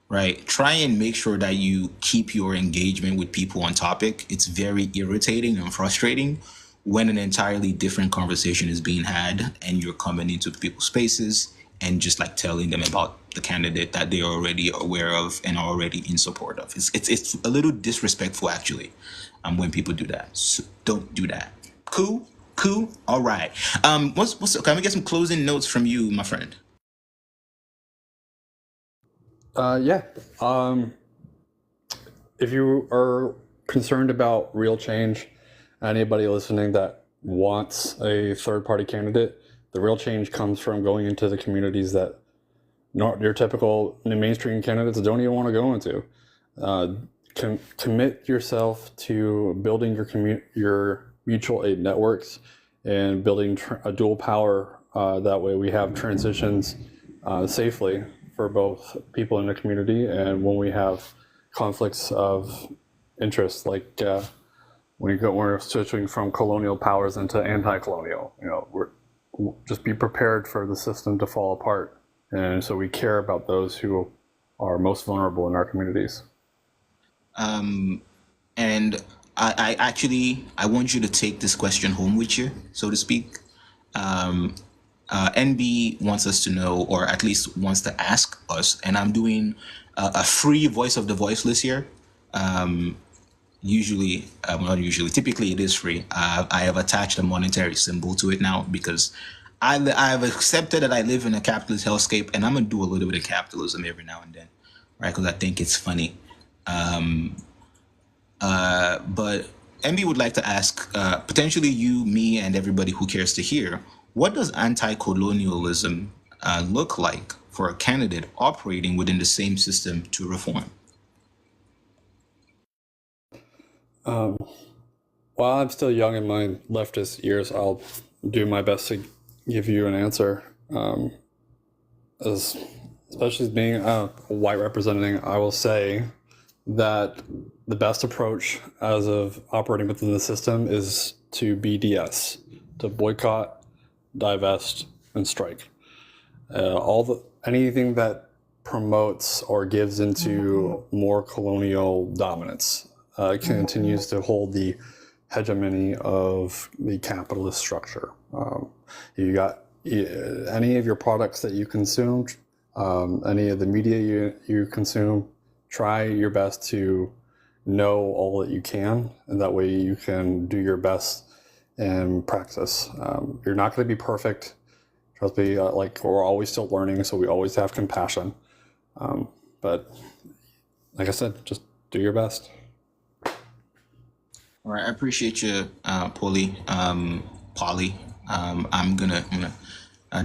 right? Try and make sure that you keep your engagement with people on topic. It's very irritating and frustrating when an entirely different conversation is being had and you're coming into people's spaces and just like telling them about the candidate that they're already aware of and are already in support of. It's a little disrespectful actually, when people do that. So don't do that. Cool. All right. Can we get some closing notes from you, my friend? Yeah. If you are concerned about real change, anybody listening that wants a third-party candidate, the real change comes from going into the communities that not your typical mainstream candidates don't even want to go into. Commit yourself to building your mutual aid networks and building a dual power. That way we have transitions safely for both people in the community, and when we have conflicts of interest, like we're switching from colonial powers into anti-colonial, just be prepared for the system to fall apart. And so we care about those who are most vulnerable in our communities. And I want you to take this question home with you, so to speak. NB wants us to know, or at least wants to ask us, and I'm doing a free voice of the voiceless here. Typically it is free. I have attached a monetary symbol to it now because I've accepted that I live in a capitalist hellscape, and I'm gonna do a little bit of capitalism every now and then, right? Because I think it's funny. But MB would like to ask, potentially you, me, and everybody who cares to hear, what does anti-colonialism look like for a candidate operating within the same system to reform? While I'm still young in my leftist years, I'll do my best to give you an answer. Especially as being a white representing, I will say that the best approach as of operating within the system is to BDS, to boycott, divest, and strike. Anything that promotes or gives into more colonial dominance continues to hold the hegemony of the capitalist structure. You got any of your products that you consume, any of the media you consume, try your best to know all that you can, and that way you can do your best and practice. You're not going to be perfect. Trust me, like we're always still learning, so we always have compassion. But like I said, just do your best. All right, I appreciate you, Polly. I'm gonna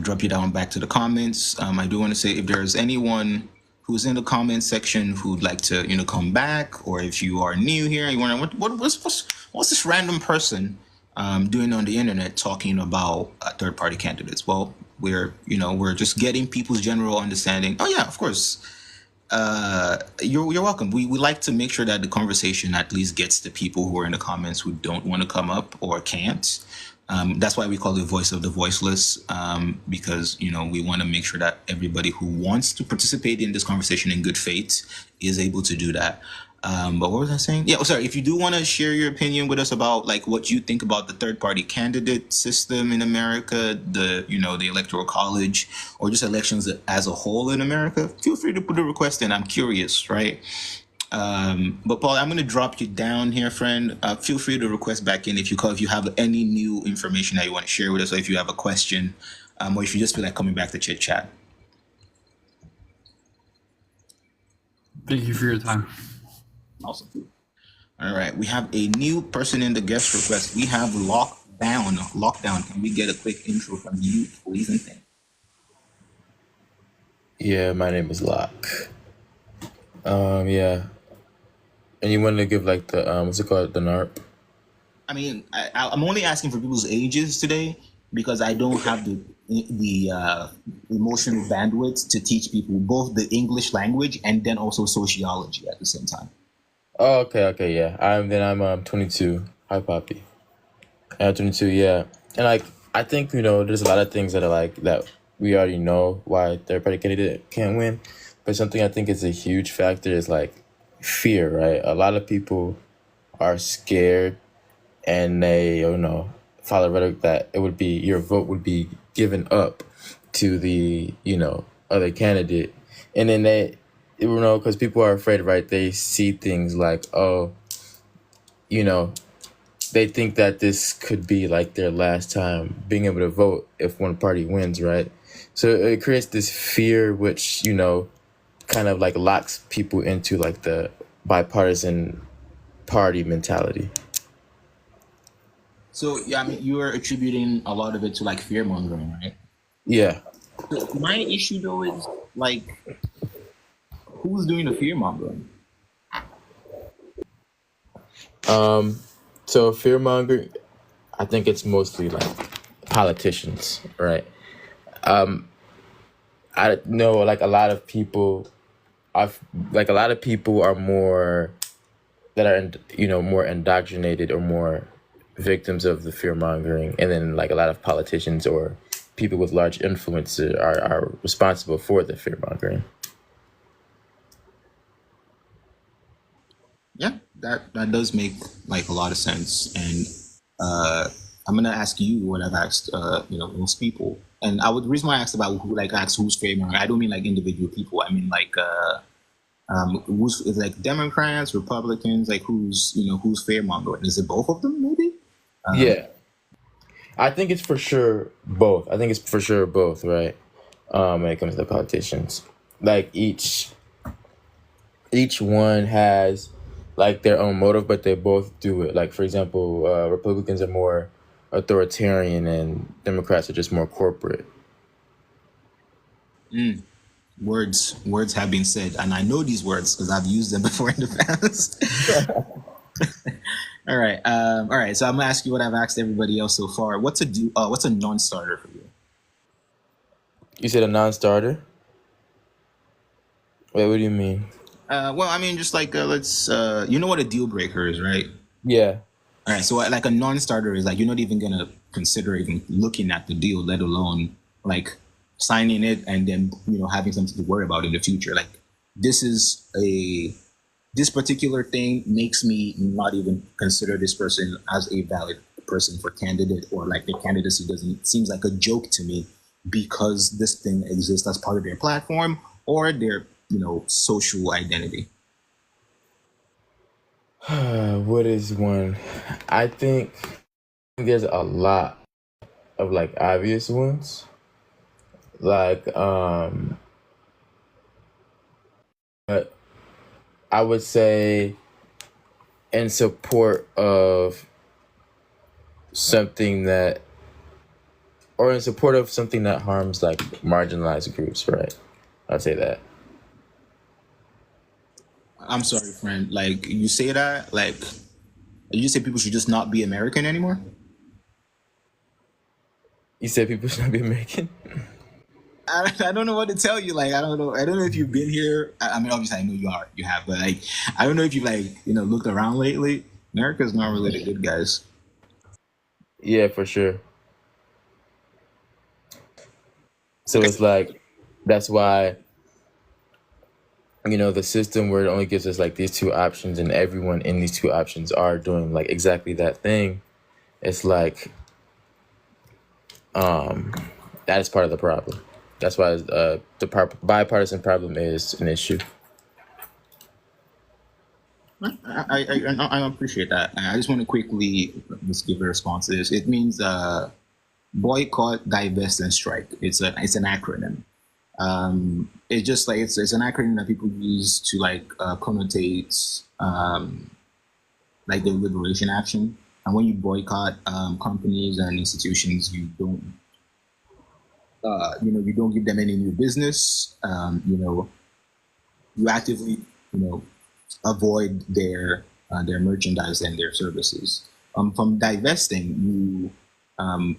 drop you down back to the comments. I do want to say if there's anyone who's in the comment section who'd like to, come back, or if you are new here and you want to, what's this random person doing on the internet talking about third party candidates? Well, we're just getting people's general understanding. Oh yeah, of course. You're welcome. We like to make sure that the conversation at least gets to people who are in the comments who don't want to come up or can't. That's why we call it voice of the voiceless, because we want to make sure that everybody who wants to participate in this conversation in good faith is able to do that. But what was I saying? Yeah, sorry. If you do want to share your opinion with us about like what you think about the third party candidate system in America, the electoral college, or just elections as a whole in America, feel free to put a request in. I'm curious, right? But Paul, I'm going to drop you down here, friend. Feel free to request back in if you have any new information that you want to share with us, or if you have a question, or if you just feel like coming back to chit chat. Thank you for your time. Awesome. All right, we have a new person in the guest request. We have Lockdown. Can we get a quick intro from you, please and thank you? Yeah, my name is Locke. Yeah. And you wanted to give like the what's it called? The NARP? I mean, I'm only asking for people's ages today because I don't have the emotional bandwidth to teach people both the English language and then also sociology at the same time. Oh, okay, yeah. I'm 22. Hi, Poppy. I'm 22, yeah. And like I think there's a lot of things that are like that we already know why third party candidate can't win, but something I think is a huge factor is like fear, right? A lot of people are scared and they follow rhetoric that it would be your vote would be given up to the other candidate, and then they because people are afraid, right? They see things like, oh, they think that this could be like their last time being able to vote if one party wins, right? So it creates this fear which kind of like locks people into like the bipartisan party mentality. So yeah, I mean, you are attributing a lot of it to like fear mongering, right? Yeah. So my issue though is like, who's doing the fear mongering? So fear mongering, I think it's mostly like politicians, right? I know like a lot of people are more that are more indoctrinated or more victims of the fear mongering, and then like a lot of politicians or people with large influence are responsible for the fear mongering. Yeah, that does make like a lot of sense, and I'm gonna ask you what I've asked most people, and the reason why I asked about who's fear mongering, I don't mean like individual people. I mean like who's is like Democrats, Republicans, like who's fear mongering? Is it both of them maybe? Yeah, I think it's for sure both. Right? When it comes to politicians, like each one has like their own motive, but they both do it. Like for example, Republicans are more authoritarian, and Democrats are just more corporate. Words have been said, and I know these words because I've used them before in the past. All right. So I'm gonna ask you what I've asked everybody else so far. What's a non-starter for you? You said a non-starter? Wait, what do you mean? Well, I mean, just like let's you know what a deal breaker is, right? Yeah. All right. So like a non-starter is like you're not even gonna consider even looking at the deal, let alone like signing it and then having something to worry about in the future. Like this particular thing makes me not even consider this person as a valid person for candidate, or like the candidacy seems like a joke to me because this thing exists as part of their platform or their social identity. What is one? I think there's a lot of like obvious ones. Like but I would say in support of something that or in support of something that harms like marginalized groups, right? I'd say that. I'm sorry, friend. Like you say that, like you say people should just not be American anymore. You said people should not be American? I don't know what to tell you. Like I don't know if you've been here. I mean, obviously I know you have, but like I don't know if you've like looked around lately. America's not really the good guys. Yeah, for sure. So Okay. it's like that's why the system where it only gives us like these two options and everyone in these two options are doing like exactly that thing. It's like that is part of the problem. That's why the bipartisan problem is an issue. I appreciate that. I just want to quickly just give a response to this. It means boycott, divest, and strike. It's an acronym. It's just like it's an acronym that people use to like connotate like the liberation action. And when you boycott companies and institutions, you don't you don't give them any new business. You actively avoid their merchandise and their services. From divesting, you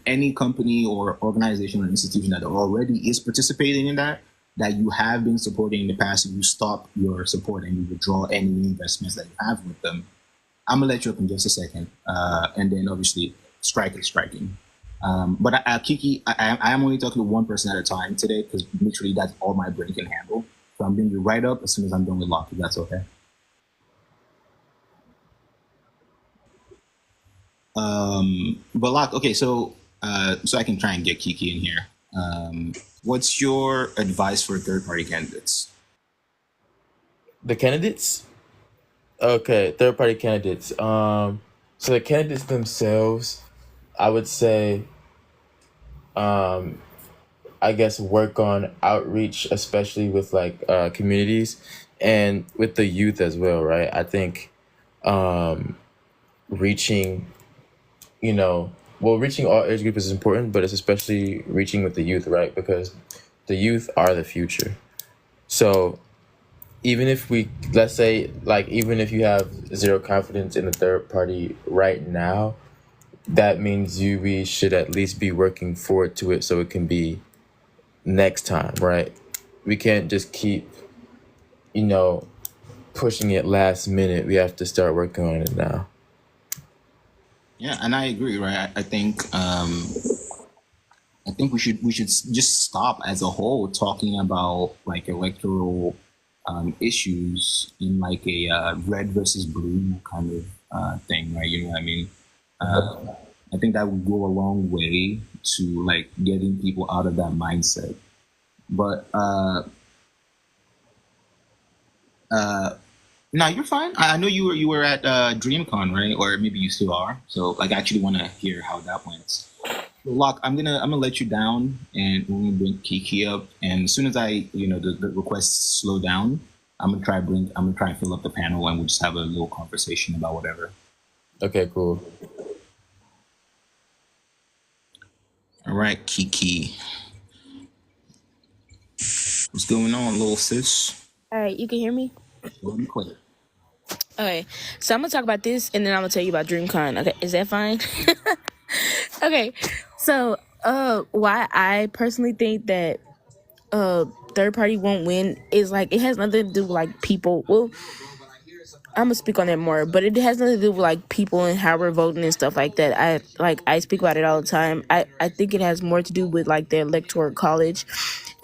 any company or organization or institution that already is participating in that you have been supporting in the past, you stop your support and you withdraw any investments that you have with them. I'm gonna let you up in just a second, and then obviously strike is striking. But Kiki, I am only talking to one person at a time today because literally that's all my brain can handle. So I'm bringing you right up as soon as I'm done with Locke, if that's okay. But Locke, okay, so I can try and get Kiki in here. What's your advice for third party candidates? The candidates? Okay, third party candidates. So the candidates themselves, I would say, I guess work on outreach, especially with like communities and with the youth as well, right? I think reaching, reaching all age groups is important, but it's especially reaching with the youth, right? Because the youth are the future. So even if let's say, like, even if you have zero confidence in the third party right now, that means we should at least be working forward to it so it can be next time, right? We can't just keep, pushing it last minute. We have to start working on it now. Yeah, and I agree, right? I think we should just stop as a whole talking about like electoral issues in like a red versus blue kind of thing, right? You know what I mean? I think that would go a long way to like getting people out of that mindset. But no, you're fine. I know you were at DreamCon, right? Or maybe you still are. So like, I actually want to hear how that went. Locke, I'm gonna let you down, and we're gonna bring Kiki up. And as soon as the requests slow down, I'm gonna try and fill up the panel, and we'll just have a little conversation about whatever. Okay, cool. All right, Kiki, what's going on, little sis? All right, you can hear me? Let me clear. Okay, so I'm gonna talk about this, and then I'm gonna tell you about DreamCon. Okay, is that fine? Okay, so why I personally think that third party won't win is like it has nothing to do with like people. Well, I'm gonna speak on that more, but it has nothing to do with like people and how we're voting and stuff like that. I speak about it all the time. I think it has more to do with like the electoral college,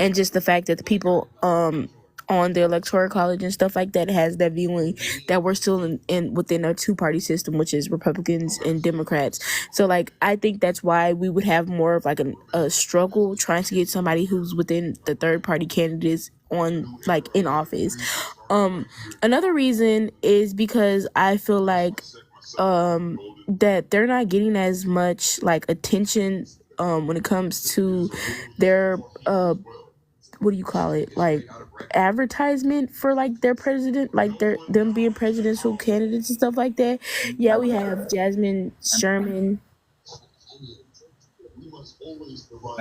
and just the fact that the people on the electoral college and stuff like that has that viewing that we're still in within a two-party system, which is Republicans and Democrats. So like I think that's why we would have more of like a struggle trying to get somebody who's within the third party candidates on like in office. Another reason is because I feel like that they're not getting as much like attention when it comes to their what do you call it, like advertisement for like their president, like their them being presidential candidates and stuff like that. Yeah, we have Jasmine Sherman.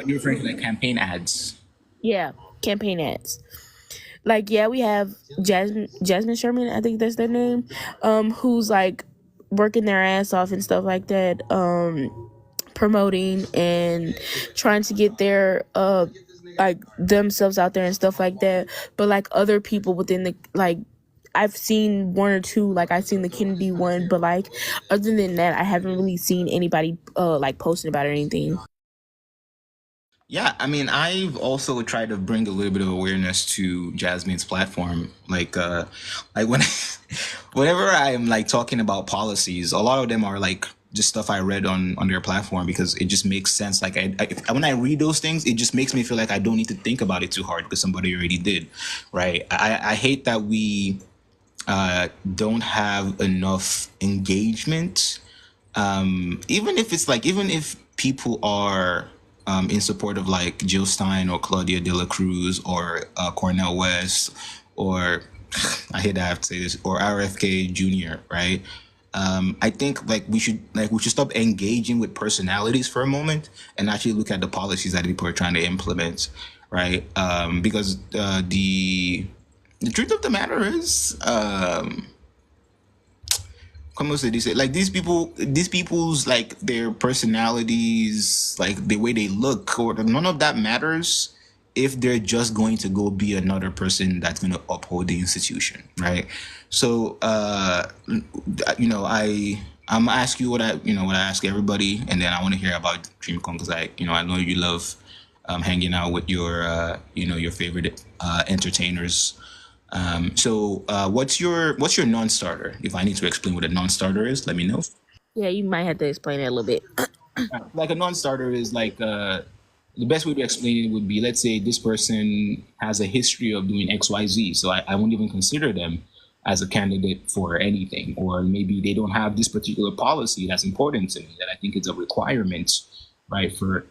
You're referring to like campaign ads. Yeah, campaign ads. Like, yeah, we have Jasmine Sherman, I think that's their name, who's like working their ass off and stuff like that, promoting and trying to get their like themselves out there and stuff like that. But like other people within the like, I've seen one or two, like I've seen the Kennedy one, but like other than that, I haven't really seen anybody like posting about it or anything. Yeah, I mean, I've also tried to bring a little bit of awareness to Jasmine's platform. Like when, whenever I'm like talking about policies, a lot of them are like just stuff I read on their platform because it just makes sense. Like when I read those things, it just makes me feel like I don't need to think about it too hard because somebody already did, right? I hate that we don't have enough engagement, even if people are in support of like Jill Stein or Claudia De La Cruz or Cornel West or I hate to have to say this, or RFK Jr., right? I think we should stop engaging with personalities for a moment and actually look at the policies that people are trying to implement, right? Because the truth of the matter is, como se dice, like these people's like their personalities, like the way they look, or none of that matters if they're just going to go be another person that's going to uphold the institution, right? So I'm gonna ask you what I ask everybody, and then I want to hear about DreamCon because I know you love hanging out with your favorite entertainers. What's your non-starter? If I need to explain what a non-starter is, let me know. Yeah, you might have to explain that a little bit. Like a non-starter is like the best way to explain it would be, let's say this person has a history of doing XYZ, so I won't even consider them as a candidate for anything, or maybe they don't have this particular policy that's important to me that I think is a requirement, right? For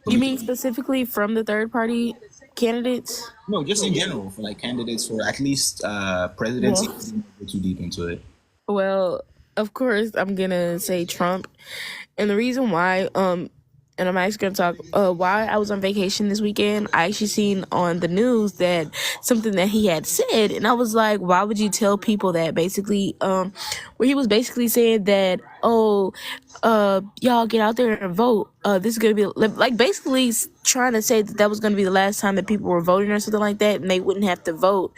You me to, mean specifically from the third party candidates? no, just in general for like candidates for at least presidency. Well, I didn't go too deep into it. well, of course I'm gonna say Trump, and the reason why, and I'm actually gonna talk. While I was on vacation this weekend, I actually seen on the news that something that he had said, and I was like, why would you tell people that? Basically, where he was basically saying that, oh, y'all get out there and vote. This is gonna be like basically trying to say that that was gonna be the last time that people were voting or something like that, and they wouldn't have to vote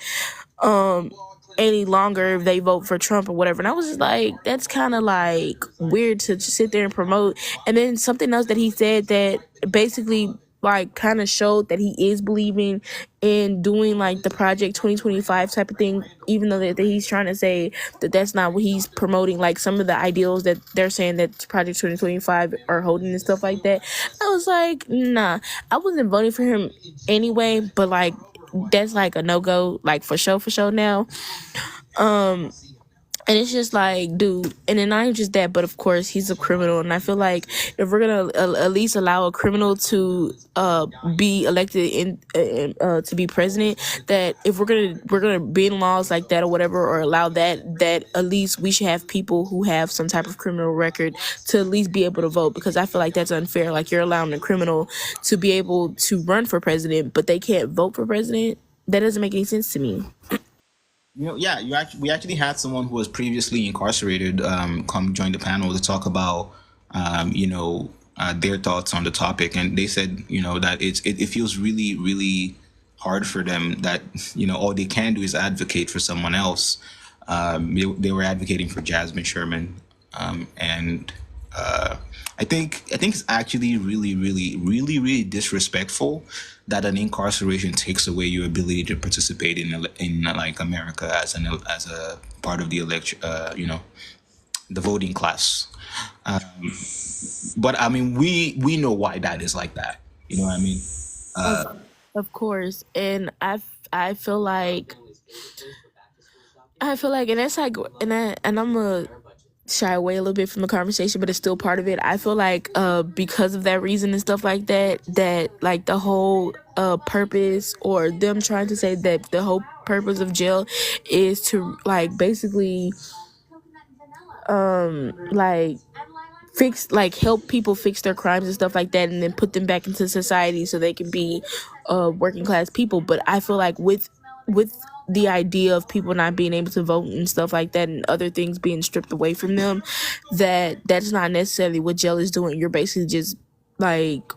um any longer if they vote for Trump or whatever. And I was just like, that's kind of like weird to just sit there and promote. And then something else that he said that basically like kind of showed that he is believing in doing like the Project 2025 type of thing, even though that he's trying to say that that's not what he's promoting, like some of the ideals that they're saying that Project 2025 are holding and stuff like that. I was like, nah, I wasn't voting for him anyway, but like that's like a no-go, like for sure now. um and it's just like, dude, and then not even just that, but of course he's a criminal, and I feel like if we're gonna at least allow a criminal to be elected to be president, that if we're gonna bend laws like that or whatever, or allow that at least we should have people who have some type of criminal record to at least be able to vote, because I feel like that's unfair. Like, you're allowing a criminal to be able to run for president, but they can't vote for president. That doesn't make any sense to me. Yeah, we actually had someone who was previously incarcerated come join the panel to talk about, their thoughts on the topic, and they said, that it feels really, really hard for them that all they can do is advocate for someone else. They were advocating for Jasmine Sherman, and I think it's actually really, really, really, really disrespectful that an incarceration takes away your ability to participate in like America as a part of the election, the voting class. But I mean, we know why that is like that. You know what I mean? Of of course, and I feel like, and that's like, and I'm a shy away a little bit from the conversation, but it's still part of it. I feel like because of that reason and stuff like that, that like the whole purpose, or them trying to say that the whole purpose of jail is to like basically like fix, like help people fix their crimes and stuff like that, and then put them back into society so they can be working class people. But I feel like with the idea of people not being able to vote and stuff like that, and other things being stripped away from them, that's not necessarily what jail is doing. You're basically just like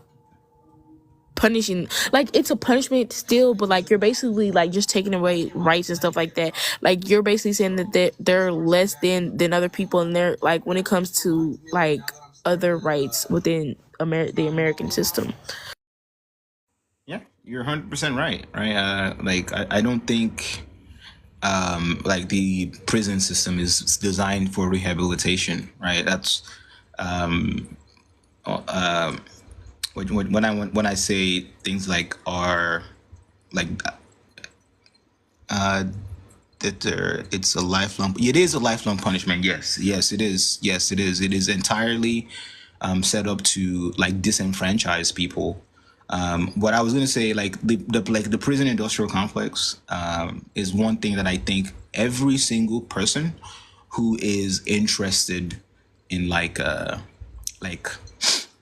punishing, like it's a punishment still, but like you're basically like just taking away rights and stuff like that. Like you're basically saying that they're less than other people, and they're like, when it comes to like other rights within the American system. Yeah, you're 100% right. Right. Like I don't think like the prison system is designed for rehabilitation. Right. That's when I say things like are like that it's a lifelong. It is a lifelong punishment. Yes, yes, it is. Yes, it is. It is entirely set up to like disenfranchise people. What I was gonna say, like the prison industrial complex, is one thing that I think every single person who is interested in like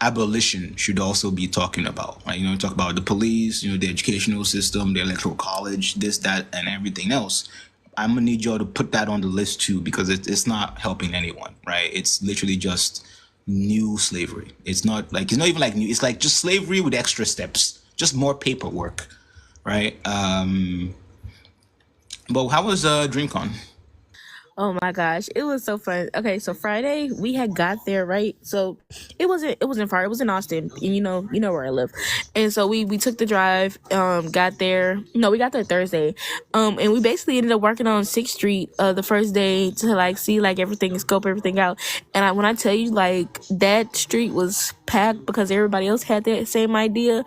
abolition should also be talking about. Right? You know, talk about the police, you know, the educational system, the electoral college, this, that, and everything else. I'm gonna need y'all to put that on the list too, because it's not helping anyone, right? It's literally just new slavery. It's not even like new. It's like just slavery with extra steps, just more paperwork, right? But how was DreamCon? Oh my gosh, it was so fun. Okay, so Friday we had got there, right? So it wasn't far. It was in Austin, and you know where I live. And so we took the drive, got there. No, we got there Thursday. And we basically ended up working on 6th Street the first day to like see like everything, scope everything out. And when I tell you, like, that street was packed because everybody else had that same idea.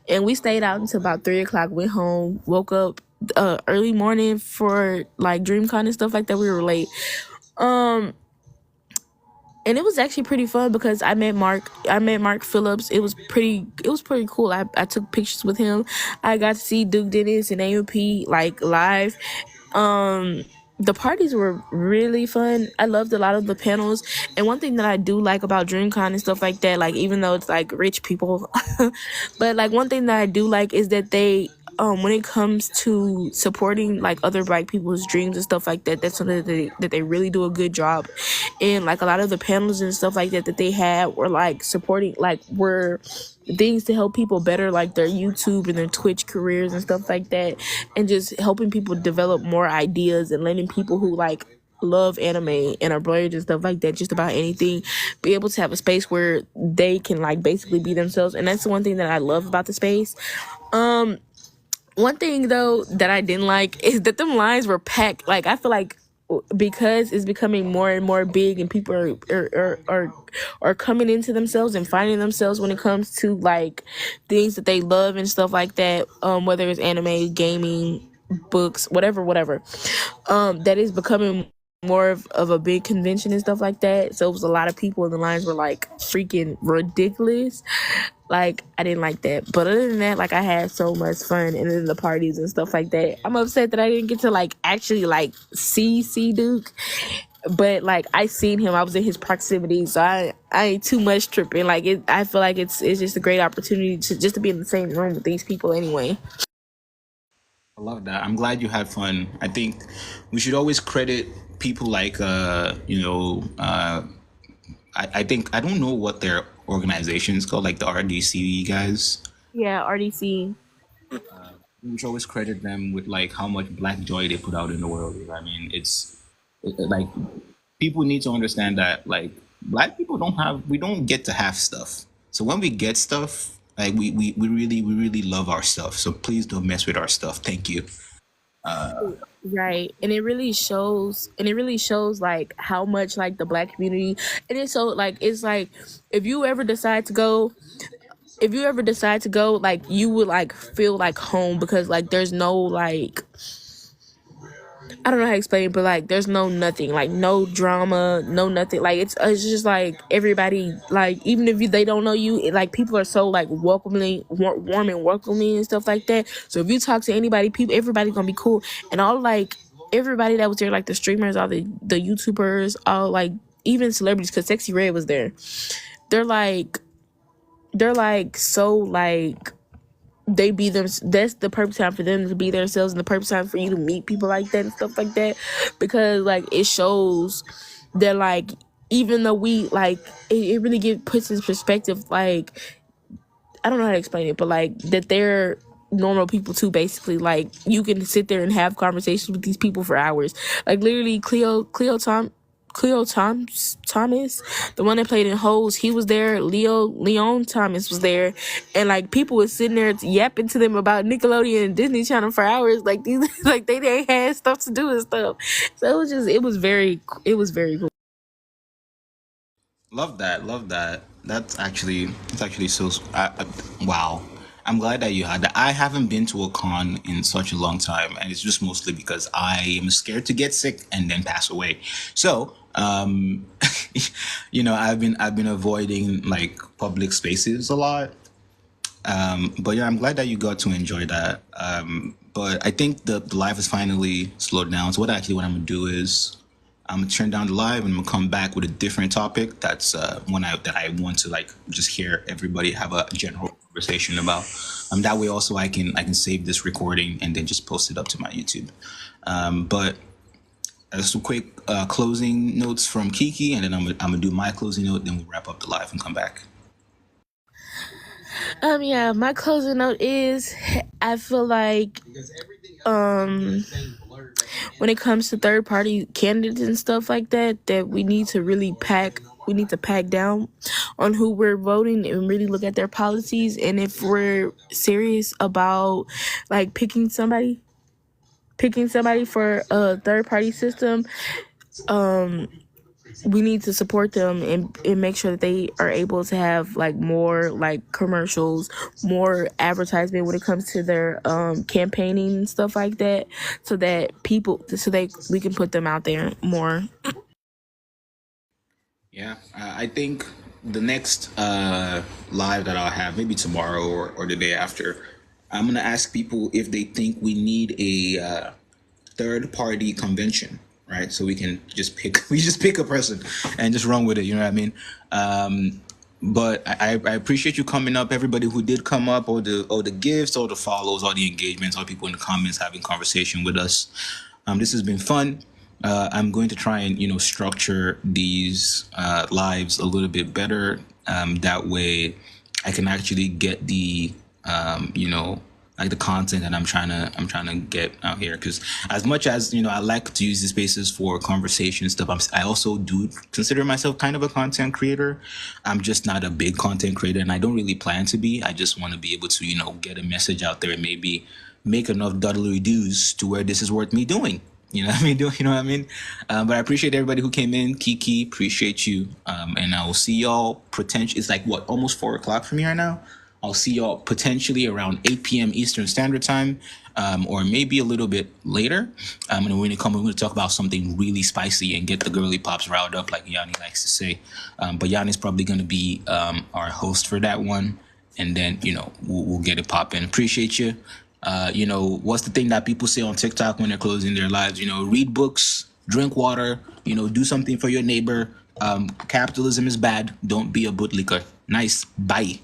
And we stayed out until about 3 o'clock, went home, woke up early morning for like DreamCon and stuff like that. We were late. And it was actually pretty fun because I met Mark Phillips. It was pretty cool. I took pictures with him. I got to see Duke Dennis and AMP like live. The parties were really fun. I loved a lot of the panels. And one thing that I do like about DreamCon and stuff like that, like even though it's like rich people, but like one thing that I do like is that they when it comes to supporting like other black people's dreams and stuff like that, that's something that they really do a good job. And like a lot of the panels and stuff like that they had were like supporting, like were things to help people better like their YouTube and their Twitch careers and stuff like that, and just helping people develop more ideas and letting people who like love anime and are blurred and stuff like that, just about anything, be able to have a space where they can like basically be themselves. And that's the one thing that I love about the space. One thing though that I didn't like is that them lines were packed. Like I feel like because it's becoming more and more big, and people are coming into themselves and finding themselves when it comes to like things that they love and stuff like that. Whether it's anime, gaming, books, whatever. That is becoming more of a big convention and stuff like that. So it was a lot of people, and the lines were like freaking ridiculous. Like I didn't like that. But other than that, like I had so much fun, and then the parties and stuff like that. I'm upset that I didn't get to like actually like see Duke. But like I seen him, I was in his proximity, so I ain't too much tripping. Like I feel like it's just a great opportunity to be in the same room with these people anyway. I love that. I'm glad you had fun. I think we should always credit people like I think I don't know what their organization is called, like the RDC guys. Yeah, RDC. We should always credit them with like how much black joy they put out in the world. I mean, like people need to understand that like black people we don't get to have stuff. So when we get stuff, like we really love our stuff. So please don't mess with our stuff. Thank you. Right. And it really shows like how much like the black community, and it's so like, it's like if you ever decide to go, like you would like feel like home, because like there's no like I don't know how to explain it, but like there's no nothing, like no drama, no nothing. Like it's just like everybody, like even if they don't know you, like people are so like welcoming, warm and welcoming and stuff like that. So if you talk to anybody, everybody's gonna be cool. And all like everybody that was there, like the streamers, all the YouTubers, all like even celebrities, because Sexy Red was there. They're like so like they be them. That's the perfect time for them to be themselves, and the perfect time for you to meet people like that and stuff like that, because like it shows that like even though we like it really puts in perspective, like I don't know how to explain it, but like that they're normal people too, basically. Like you can sit there and have conversations with these people for hours. Like literally Thomas, the one that played in Hoes, he was there. Leon Thomas was there, and like people was sitting there yapping to them about Nickelodeon and Disney Channel for hours. Like these, like they had stuff to do and stuff. So it was very cool. Love that. Love that. That's actually so. Wow. I'm glad that you had that. I haven't been to a con in such a long time, and it's just mostly because I am scared to get sick and then pass away. So, I've been avoiding like public spaces a lot. But yeah, I'm glad that you got to enjoy that. But I think the live is finally slowed down. So what I'm gonna do is I'm gonna turn down the live and I'm gonna come back with a different topic. That's one that I want to like just hear everybody have a general conversation about. That way also I can save this recording and then just post it up to my YouTube. But some quick closing notes from Kiki, and then I'm gonna do my closing note. Then we'll wrap up the live and come back. Yeah, my closing note is I feel like when it comes to third party candidates and stuff like that, that we need to pack down on who we're voting and really look at their policies. And if we're serious about like picking somebody for a third party system, we need to support them and make sure that they are able to have like more like commercials, more advertisement when it comes to their campaigning and stuff like that, so that we can put them out there more. Yeah, I think the next live that I'll have, maybe tomorrow or the day after, I'm gonna ask people if they think we need a third party convention, right? So we can just pick a person and just run with it. You know what I mean? But I appreciate you coming up. Everybody who did come up, all the gifts, all the follows, all the engagements, all the people in the comments having conversation with us. This has been fun. I'm going to try and structure these lives a little bit better. That way, I can actually get the like the content that I'm trying to get out here. Because as much as I like to use the spaces for conversation and stuff, I also do consider myself kind of a content creator. I'm just not a big content creator, and I don't really plan to be. I just want to be able to get a message out there and maybe make enough doodly doos to where this is worth me doing. You know what I mean? But I appreciate everybody who came in. Kiki, appreciate you. And I will see y'all potentially. It's like what, almost 4:00 from here now. I'll see y'all potentially around 8 p.m. Eastern Standard Time, or maybe a little bit later. And when we're going to talk about something really spicy and get the girly pops riled up, like Yanni likes to say. But Yanni's probably going to be our host for that one. And then, we'll get it popping. Appreciate you. What's the thing that people say on TikTok when they're closing their lives? Read books, drink water, do something for your neighbor. Capitalism is bad. Don't be a bootlicker. Nice. Bye.